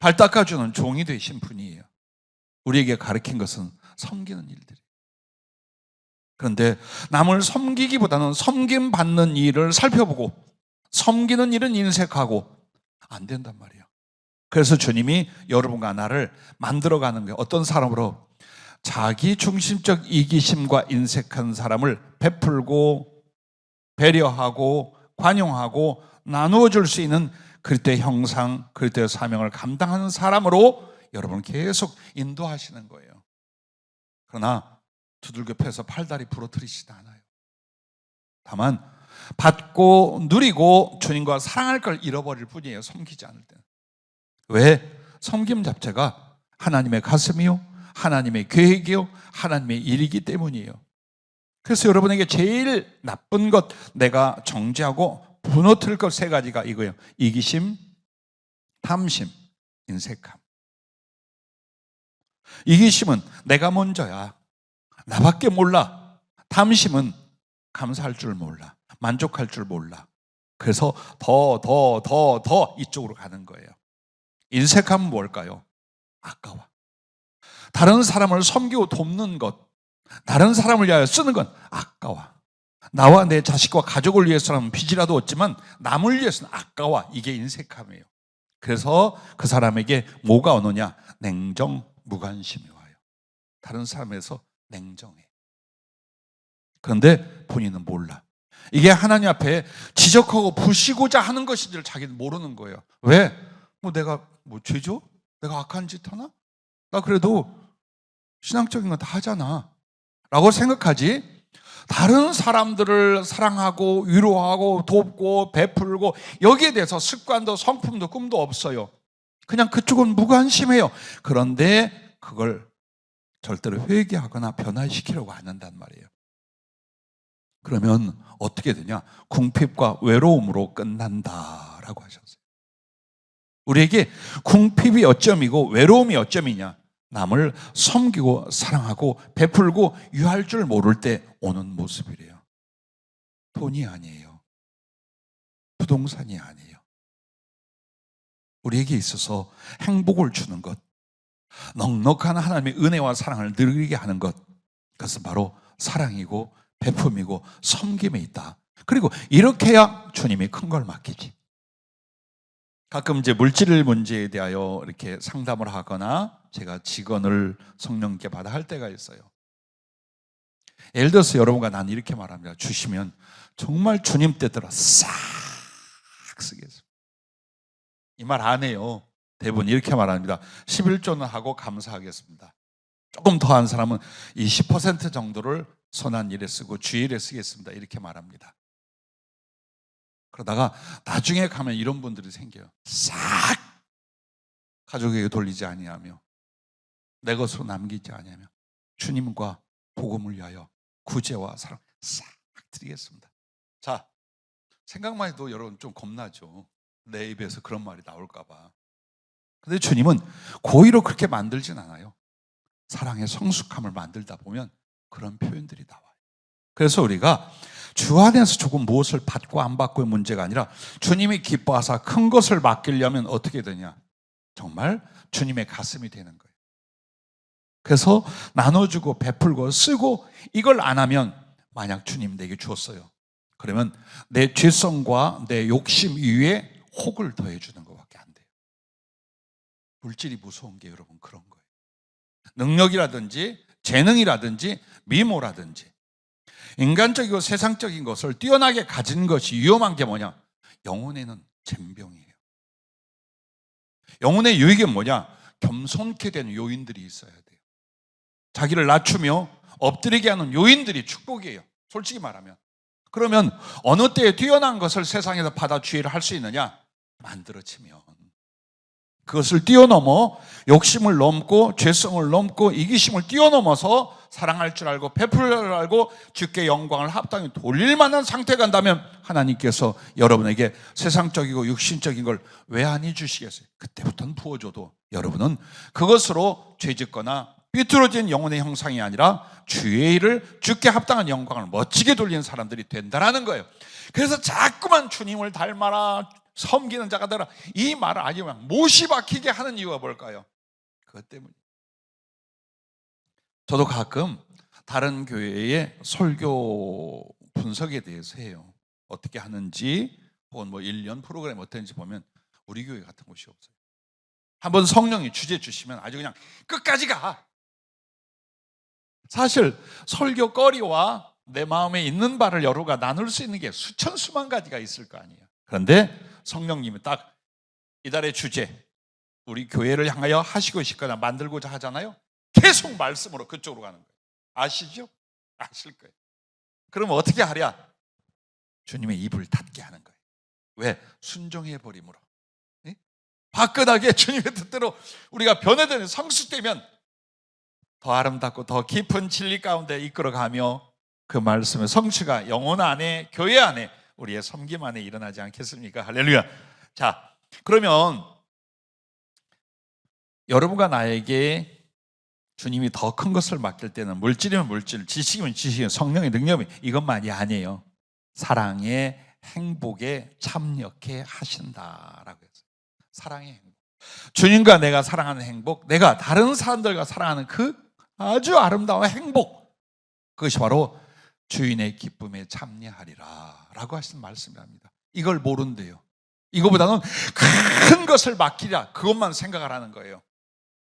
발 닦아주는 종이 되신 분이에요. 우리에게 가르친 것은 섬기는 일들이에요. 그런데 남을 섬기기보다는 섬김받는 일을 살펴보고 섬기는 일은 인색하고 안 된단 말이에요. 그래서 주님이 여러분과 나를 만들어가는 거예요. 어떤 사람으로? 자기 중심적 이기심과 인색한 사람을 베풀고 배려하고 관용하고 나누어 줄 수 있는 그리스도의 형상, 그리스도의 사명을 감당하는 사람으로 여러분을 계속 인도하시는 거예요. 그러나 두들겨 패서 팔다리 부러뜨리시지 않아요. 다만 받고 누리고 주님과 사랑할 걸 잃어버릴 뿐이에요. 섬기지 않을 때는. 왜? 섬김 자체가 하나님의 가슴이요, 하나님의 계획이요, 하나님의 일이기 때문이에요. 그래서 여러분에게 제일 나쁜 것, 내가 정죄하고 무너뜨릴 것 세 가지가 이거예요. 이기심, 탐심, 인색함. 이기심은 내가 먼저야. 나밖에 몰라. 탐심은 감사할 줄 몰라. 만족할 줄 몰라. 그래서 더 이쪽으로 가는 거예요. 인색함은 뭘까요? 아까워. 다른 사람을 섬기고 돕는 것, 다른 사람을 위하여 쓰는 건 아까워. 나와 내 자식과 가족을 위해서는 빚이라도 얻지만 남을 위해서는 아까워. 이게 인색함이에요. 그래서 그 사람에게 뭐가 오느냐? 냉정, 무관심이 와요. 다른 사람에서 냉정해. 그런데 본인은 몰라. 이게 하나님 앞에 지적하고 부시고자 하는 것인지를 자기는 모르는 거예요. 왜? 내가 죄죠? 내가 악한 짓 하나? 나 그래도 신앙적인 건 다 하잖아 라고 생각하지, 다른 사람들을 사랑하고 위로하고 돕고 베풀고 여기에 대해서 습관도 성품도 꿈도 없어요. 그냥 그쪽은 무관심해요. 그런데 그걸 절대로 회개하거나 변화시키려고 안 한단 말이에요. 그러면 어떻게 되냐? 궁핍과 외로움으로 끝난다라고 하셨어요. 우리에게 궁핍이 어점이고 외로움이 어점이냐? 남을 섬기고 사랑하고 베풀고 유할 줄 모를 때 오는 모습이래요. 돈이 아니에요. 부동산이 아니에요. 우리에게 있어서 행복을 주는 것, 넉넉한 하나님의 은혜와 사랑을 누리게 하는 것, 그것은 바로 사랑이고 베품이고 섬김에 있다. 그리고 이렇게 해야 주님이 큰 걸 맡기지. 가끔 이제 물질 문제에 대하여 이렇게 상담을 하거나 제가 직언을 성령께 받아 할 때가 있어요. 예를 들어서 여러분과 난 이렇게 말합니다. 주시면 정말 주님 뜻대로 싹 쓰겠습니다. 이 말 안 해요. 대부분 이렇게 말합니다. 11조는 하고 감사하겠습니다. 조금 더 한 사람은 이 10% 정도를 선한 일에 쓰고 주의 일에 쓰겠습니다. 이렇게 말합니다. 그러다가 나중에 가면 이런 분들이 생겨요. 싹 가족에게 돌리지 아니하며 내 것으로 남기지 아니하며 주님과 복음을 위하여 구제와 사랑 싹 드리겠습니다. 자, 생각만 해도 여러분 좀 겁나죠. 내 입에서 그런 말이 나올까 봐. 근데 주님은 고의로 그렇게 만들진 않아요. 사랑의 성숙함을 만들다 보면 그런 표현들이 나와요. 그래서 우리가 주 안에서 조금 무엇을 받고 안 받고의 문제가 아니라 주님이 기뻐하사 큰 것을 맡기려면 어떻게 되냐? 정말 주님의 가슴이 되는 거예요. 그래서 나눠주고 베풀고 쓰고 이걸 안 하면 만약 주님 내게 주었어요. 그러면 내 죄성과 내 욕심 위에 혹을 더해주는 것밖에 안 돼요. 물질이 무서운 게 여러분 그런 거예요. 능력이라든지 재능이라든지 미모라든지 인간적이고 세상적인 것을 뛰어나게 가진 것이 위험한 게 뭐냐? 영혼에는 젬병이에요. 영혼의 유익이 뭐냐? 겸손케 되는 요인들이 있어야 돼요. 자기를 낮추며 엎드리게 하는 요인들이 축복이에요. 솔직히 말하면. 그러면 어느 때에 뛰어난 것을 세상에서 받아 주의를 할 수 있느냐? 만들어지면. 그것을 뛰어넘어 욕심을 넘고 죄성을 넘고 이기심을 뛰어넘어서 사랑할 줄 알고 베풀 줄 알고 주께 영광을 합당히 돌릴 만한 상태에 간다면 하나님께서 여러분에게 세상적이고 육신적인 걸 왜 안 해주시겠어요? 그때부터는 부어줘도 여러분은 그것으로 죄짓거나 삐뚤어진 영혼의 형상이 아니라 주의 일을 주께 합당한 영광을 멋지게 돌리는 사람들이 된다는 거예요. 그래서 자꾸만 주님을 닮아라 섬기는 자가 되라 이 말을 아주 그냥 못이 박히게 하는 이유가 뭘까요? 그것 때문에. 저도 가끔 다른 교회의 설교 분석에 대해서 해요. 어떻게 하는지 혹은 1년 프로그램 어떤지 보면 우리 교회 같은 곳이 없어요. 한번 성령이 주제 주시면 아주 그냥 끝까지 가. 사실 설교거리와 내 마음에 있는 바를 여러가 나눌 수 있는 게 수천 수만 가지가 있을 거 아니에요. 그런데 성령님이 딱 이달의 주제 우리 교회를 향하여 하시고 싶거나 만들고자 하잖아요. 계속 말씀으로 그쪽으로 가는 거예요. 아시죠? 아실 거예요. 그럼 어떻게 하랴? 주님의 입을 닫게 하는 거예요. 왜? 순종해 버림으로. 화끈하게 주님의 뜻대로 우리가 변화되는 성숙되면 더 아름답고 더 깊은 진리 가운데 이끌어가며 그 말씀의 성취가 영혼 안에, 교회 안에, 우리의 섬김 안에 일어나지 않겠습니까? 할렐루야. 자, 그러면 여러분과 나에게 주님이 더 큰 것을 맡길 때는 물질이면 물질, 지식이면 지식, 성령의 능력이 이것만이 아니에요. 사랑의 행복에 참여케 하신다라고 했어요. 사랑의 행복. 주님과 내가 사랑하는 행복, 내가 다른 사람들과 사랑하는 그 아주 아름다운 행복, 그것이 바로 주인의 기쁨에 참여하리라 라고 하시는 말씀이랍니다. 이걸 모른대요. 이거보다는 큰 것을 맡기라, 그것만 생각하라는 거예요.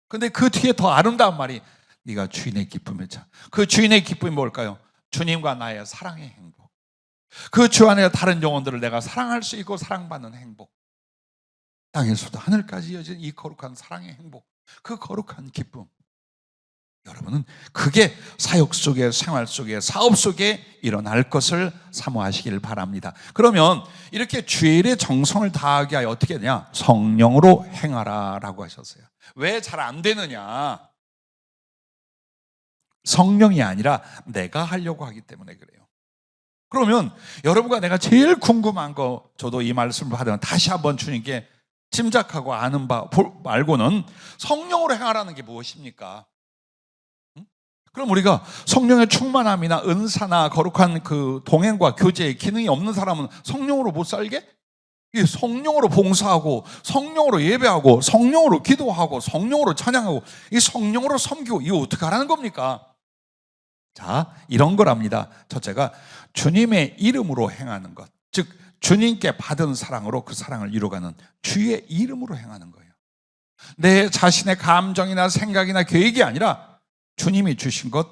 근데 그 뒤에 더 아름다운 말이 네가 주인의 기쁨에 참. 그 주인의 기쁨이 뭘까요? 주님과 나의 사랑의 행복. 그 주 안에 다른 영혼들을 내가 사랑할 수 있고 사랑받는 행복. 땅에서도 하늘까지 이어진 이 거룩한 사랑의 행복, 그 거룩한 기쁨. 여러분은 그게 사역 속에, 생활 속에, 사업 속에 일어날 것을 사모하시길 바랍니다. 그러면 이렇게 주의 일에 정성을 다하게 하여 어떻게 되냐? 성령으로 행하라 라고 하셨어요. 왜 잘 안 되느냐? 성령이 아니라 내가 하려고 하기 때문에 그래요. 그러면 여러분과 내가 제일 궁금한 거, 저도 이 말씀을 받으면 다시 한번 주님께 짐작하고 아는 바 말고는 성령으로 행하라는 게 무엇입니까? 그럼 우리가 성령의 충만함이나 은사나 거룩한 그 동행과 교제의 기능이 없는 사람은 성령으로 못 살게? 이 성령으로 봉사하고, 성령으로 예배하고, 성령으로 기도하고, 성령으로 찬양하고, 이 성령으로 섬기고, 이거 어떻게 하라는 겁니까? 자, 이런 거랍니다. 첫째가 주님의 이름으로 행하는 것, 즉 주님께 받은 사랑으로 그 사랑을 이루어가는 주의 이름으로 행하는 거예요. 내 자신의 감정이나 생각이나 계획이 아니라 주님이 주신 것,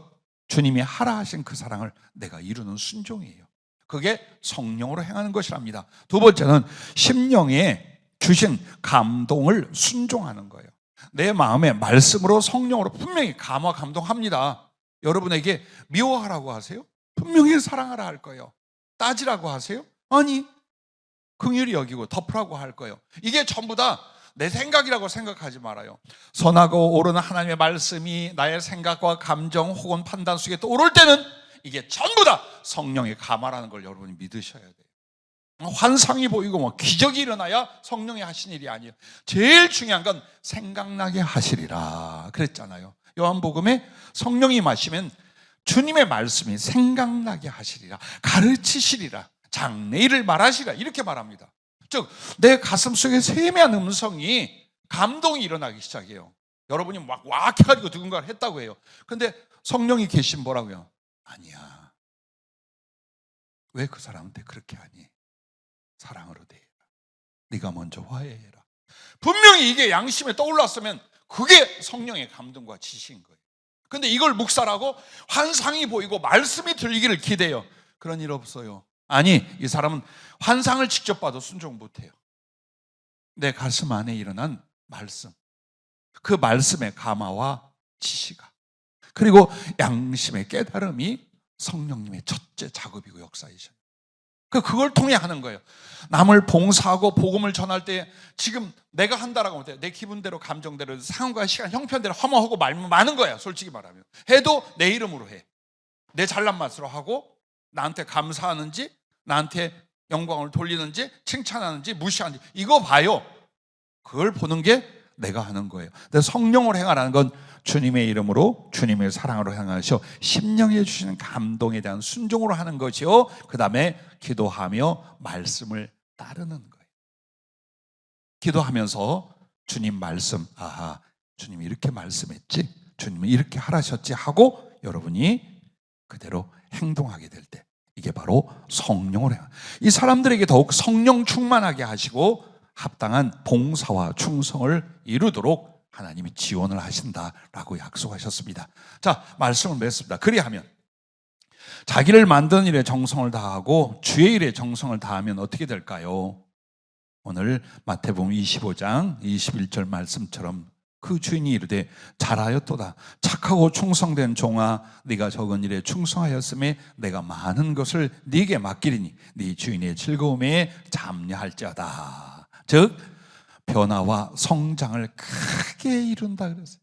주님이 하라 하신 그 사랑을 내가 이루는 순종이에요. 그게 성령으로 행하는 것이랍니다. 두 번째는 심령에 주신 감동을 순종하는 거예요. 내 마음에 말씀으로, 성령으로 분명히 감화 감동합니다. 여러분에게 미워하라고 하세요? 분명히 사랑하라 할 거예요. 따지라고 하세요? 아니, 긍휼히 여기고 덮으라고 할 거예요. 이게 전부 다 내 생각이라고 생각하지 말아요. 선하고 옳은 하나님의 말씀이 나의 생각과 감정 혹은 판단 속에 떠오를 때는 이게 전부 다 성령의 감화라는 걸 여러분이 믿으셔야 돼요. 환상이 보이고 뭐 기적이 일어나야 성령이 하신 일이 아니에요. 제일 중요한 건 생각나게 하시리라 그랬잖아요. 요한복음에 성령이 임하시면 주님의 말씀이 생각나게 하시리라, 가르치시리라, 장래일을 말하시리라, 이렇게 말합니다. 즉 내 가슴 속에 세미한 음성이, 감동이 일어나기 시작해요. 여러분이 막 해가지고 누군가를 했다고 해요. 근데 성령이 계신 뭐라고요? 아니야. 왜 그 사람한테 그렇게 하니? 사랑으로 대해라. 네가 먼저 화해해라. 분명히 이게 양심에 떠올랐으면 그게 성령의 감동과 지시인 거예요. 근데 이걸 묵살하고 환상이 보이고 말씀이 들리기를 기대해요. 그런 일 없어요. 아니, 이 사람은 환상을 직접 봐도 순종 못해요. 내 가슴 안에 일어난 말씀, 그 말씀의 감화와 지시가, 그리고 양심의 깨달음이 성령님의 첫째 작업이고 역사이셔요. 그걸 통해 하는 거예요. 남을 봉사하고 복음을 전할 때 지금 내가 한다라고 못해요. 내 기분대로, 감정대로, 상황과 시간, 형편대로 허무하고 말면 많은 거야. 솔직히 말하면 해도 내 이름으로 해. 내 잘난 맛으로 하고, 나한테 감사하는지, 나한테 영광을 돌리는지, 칭찬하는지, 무시하는지, 이거 봐요. 그걸 보는 게 내가 하는 거예요. 근데 성령으로 행하라는 건 주님의 이름으로, 주님의 사랑으로 행하셔 심령에 주시는 감동에 대한 순종으로 하는 것이요, 그 다음에 기도하며 말씀을 따르는 거예요. 기도하면서 주님 말씀, 아하, 주님이 이렇게 말씀했지, 주님이 이렇게 하라셨지 하고 여러분이 그대로 행동하게 될 때, 이게 바로 성령으로 행하는, 이 사람들에게 더욱 성령 충만하게 하시고 합당한 봉사와 충성을 이루도록 하나님이 지원을 하신다라고 약속하셨습니다. 자, 말씀을 맺습니다. 그리하면 자기를 만드는 일에 정성을 다하고 주의 일에 정성을 다하면 어떻게 될까요? 오늘 마태복음 25장 21절 말씀처럼 그 주인이 이르되 잘하였도다, 착하고 충성된 종아, 네가 적은 일에 충성하였음에 내가 많은 것을 네게 맡기리니 네 주인의 즐거움에 참여할지어다. 즉 변화와 성장을 크게 이룬다 그랬어요.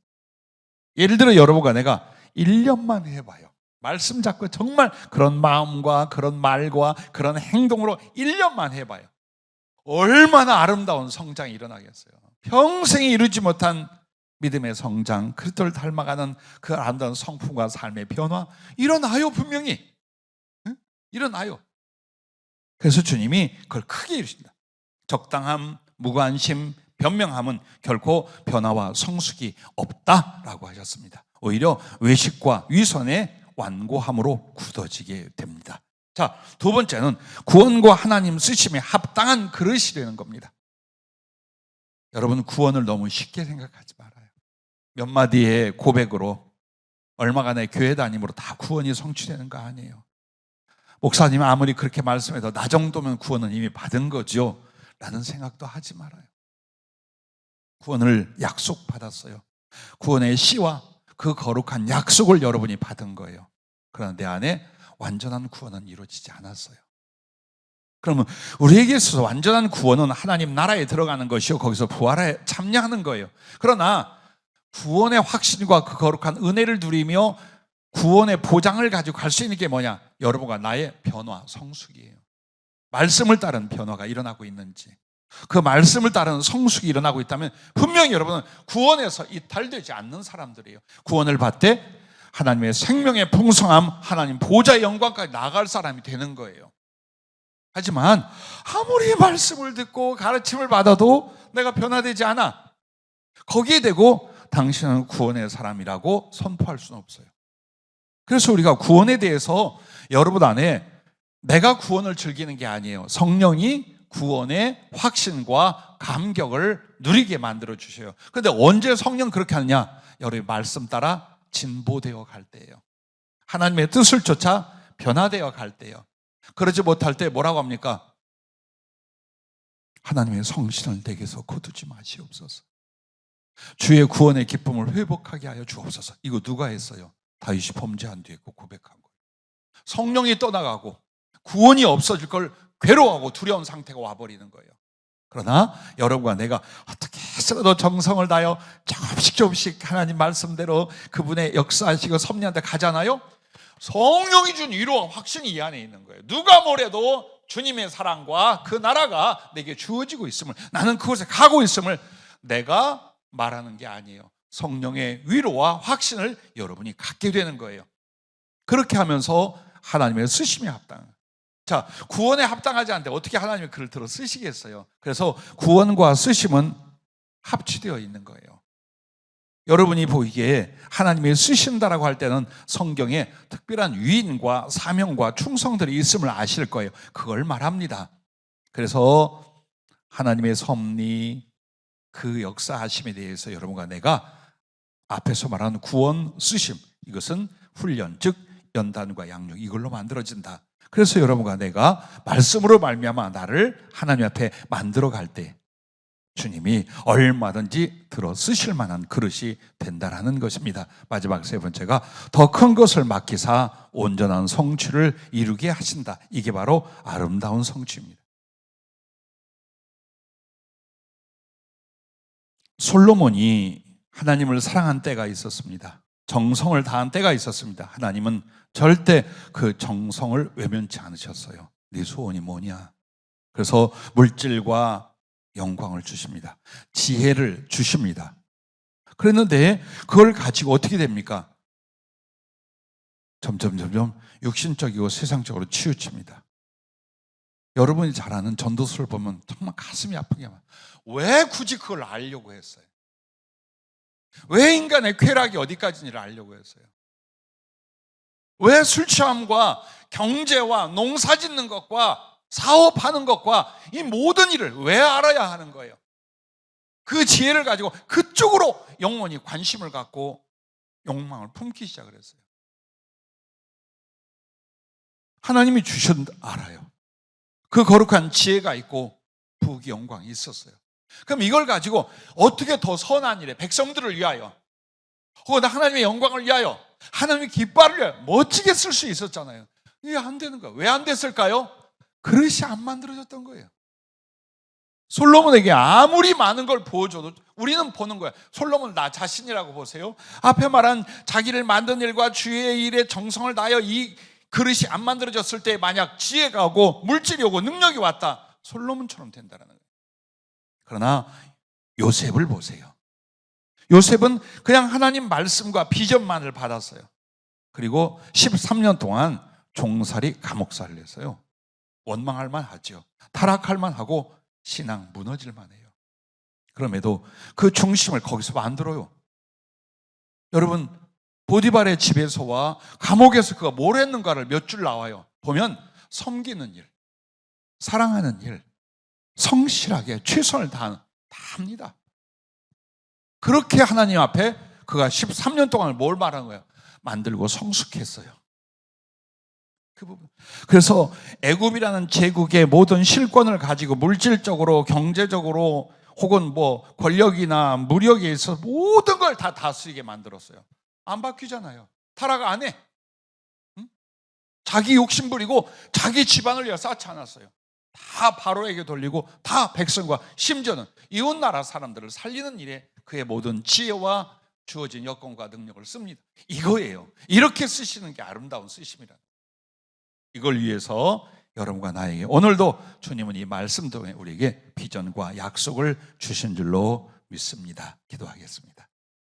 예를 들어 여러분과 내가 1년만 해봐요. 말씀 잡고 정말 그런 마음과 그런 말과 그런 행동으로 1년만 해봐요. 얼마나 아름다운 성장이 일어나겠어요. 평생에 이루지 못한 믿음의 성장, 그리스도를 닮아가는 그 아름다운 성품과 삶의 변화 일어나요. 분명히 일어나요. 그래서 주님이 그걸 크게 이루신다. 적당함, 무관심, 변명함은 결코 변화와 성숙이 없다라고 하셨습니다. 오히려 외식과 위선의 완고함으로 굳어지게 됩니다. 자, 두 번째는 구원과 하나님 쓰심에 합당한 그릇이라는 겁니다. 여러분, 구원을 너무 쉽게 생각하지 말아요. 몇 마디의 고백으로 얼마간의 교회 다님으로 다 구원이 성취되는 거 아니에요. 목사님 아무리 그렇게 말씀해도 나 정도면 구원은 이미 받은 거죠 라는 생각도 하지 말아요. 구원을 약속받았어요. 구원의 씨와 그 거룩한 약속을 여러분이 받은 거예요. 그러나 내 안에 완전한 구원은 이루어지지 않았어요. 그러면 우리에게 있어서 완전한 구원은 하나님 나라에 들어가는 것이요, 거기서 부활에 참여하는 거예요. 그러나 구원의 확신과 그 거룩한 은혜를 누리며 구원의 보장을 가지고 갈 수 있는 게 뭐냐? 여러분과 나의 변화, 성숙이에요. 말씀을 따른 변화가 일어나고 있는지, 그 말씀을 따른 성숙이 일어나고 있다면 분명히 여러분은 구원에서 이탈되지 않는 사람들이에요. 구원을 받되 하나님의 생명의 풍성함, 하나님 보좌의 영광까지 나아갈 사람이 되는 거예요. 하지만 아무리 말씀을 듣고 가르침을 받아도 내가 변화되지 않아. 거기에 대고 당신은 구원의 사람이라고 선포할 수는 없어요. 그래서 우리가 구원에 대해서 여러분 안에 내가 구원을 즐기는 게 아니에요. 성령이 구원의 확신과 감격을 누리게 만들어 주셔요. 그런데 언제 성령 그렇게 하느냐? 여러분의 말씀 따라 진보되어 갈 때예요. 하나님의 뜻을 쫓아 변화되어 갈 때예요. 그러지 못할 때 뭐라고 합니까? 하나님의 성신을 내게서 거두지 마시옵소서. 주의 구원의 기쁨을 회복하게 하여 주옵소서. 이거 누가 했어요? 다윗이 범죄한 뒤에 고백한 거예요. 성령이 떠나가고 구원이 없어질 걸 괴로워하고 두려운 상태가 와버리는 거예요. 그러나 여러분과 내가 어떻게 해서라도 정성을 다하여 조금씩 하나님 말씀대로 그분의 역사하시고 섭리한테 가잖아요. 성령이 준 위로와 확신이 이 안에 있는 거예요. 누가 뭐래도 주님의 사랑과 그 나라가 내게 주어지고 있음을, 나는 그곳에 가고 있음을 내가 말하는 게 아니에요. 성령의 위로와 확신을 여러분이 갖게 되는 거예요. 그렇게 하면서 하나님의 쓰심에 합당한. 자, 구원에 합당하지 않는데 어떻게 하나님이 그를 들어 쓰시겠어요? 그래서 구원과 쓰심은 합치되어 있는 거예요. 여러분이 보기에 하나님이 쓰신다라고 할 때는 성경에 특별한 유인과 사명과 충성들이 있음을 아실 거예요. 그걸 말합니다. 그래서 하나님의 섭리, 그 역사하심에 대해서 여러분과 내가 앞에서 말하는 구원, 쓰심, 이것은 훈련, 즉 연단과 양육, 이걸로 만들어진다. 그래서 여러분과 내가 말씀으로 말미암아 나를 하나님 앞에 만들어 갈 때 주님이 얼마든지 들어 쓰실 만한 그릇이 된다라는 것입니다. 마지막 세 번째가 더 큰 것을 맡기사 온전한 성취를 이루게 하신다. 이게 바로 아름다운 성취입니다. 솔로몬이 하나님을 사랑한 때가 있었습니다. 정성을 다한 때가 있었습니다. 하나님은 절대 그 정성을 외면치 않으셨어요. 네 소원이 뭐냐? 그래서 물질과 영광을 주십니다. 지혜를 주십니다. 그랬는데 그걸 가지고 어떻게 됩니까? 점점 육신적이고 세상적으로 치우칩니다. 여러분이 잘 아는 전도서를 보면 정말 가슴이 아프게 합니다. 왜 굳이 그걸 알려고 했어요? 왜 인간의 쾌락이 어디까지인지를 알려고 했어요? 왜 술 취함과 경제와 농사 짓는 것과 사업하는 것과 이 모든 일을 왜 알아야 하는 거예요? 그 지혜를 가지고 그쪽으로 영원히 관심을 갖고 욕망을 품기 시작을 했어요. 하나님이 주신 알아요. 그 거룩한 지혜가 있고 부귀 영광이 있었어요. 그럼 이걸 가지고 어떻게 더 선한 일에 백성들을 위하여 혹은 하나님의 영광을 위하여 하나님의 기뻐를 위하여 멋지게 쓸 수 있었잖아요. 이게 안 되는 거예요. 왜 안 됐을까요? 그릇이 안 만들어졌던 거예요. 솔로몬에게 아무리 많은 걸 보여줘도 우리는 보는 거야. 솔로몬 나 자신이라고 보세요. 앞에 말한 자기를 만든 일과 주의 일에 정성을 다하여 이 그릇이 안 만들어졌을 때 만약 지혜가 오고 물질이 오고 능력이 왔다, 솔로몬처럼 된다는 거예요. 그러나 요셉을 보세요. 요셉은 그냥 하나님 말씀과 비전만을 받았어요. 그리고 13년 동안 종살이 감옥살이를 했어요. 원망할 만하죠. 타락할 만하고 신앙 무너질 만해요. 그럼에도 그 중심을 거기서 만들어요. 여러분, 보디발의 집에서와 감옥에서 그가 뭘 했는가를 몇 줄 나와요. 보면 섬기는 일, 사랑하는 일, 성실하게 최선을 다 합니다. 그렇게 하나님 앞에 그가 13년 동안 뭘 말한 거예요? 만들고 성숙했어요. 그 부분. 그래서 애굽이라는 제국의 모든 실권을 가지고 물질적으로, 경제적으로, 혹은 뭐 권력이나 무력에 있어서 모든 걸 다 다스리게 만들었어요. 안 바뀌잖아요. 타락 안 해. 응? 자기 욕심 부리고 자기 집안을 위해 쌓지 않았어요. 다 바로에게 돌리고 다 백성과 심지어는 이웃 나라 사람들을 살리는 일에 그의 모든 지혜와 주어진 여건과 능력을 씁니다. 이거예요. 이렇게 쓰시는 게 아름다운 쓰심이라. 이걸 위해서 여러분과 나에게 오늘도 주님은 이 말씀 통해 우리에게 비전과 약속을 주신 줄로 믿습니다. 기도하겠습니다.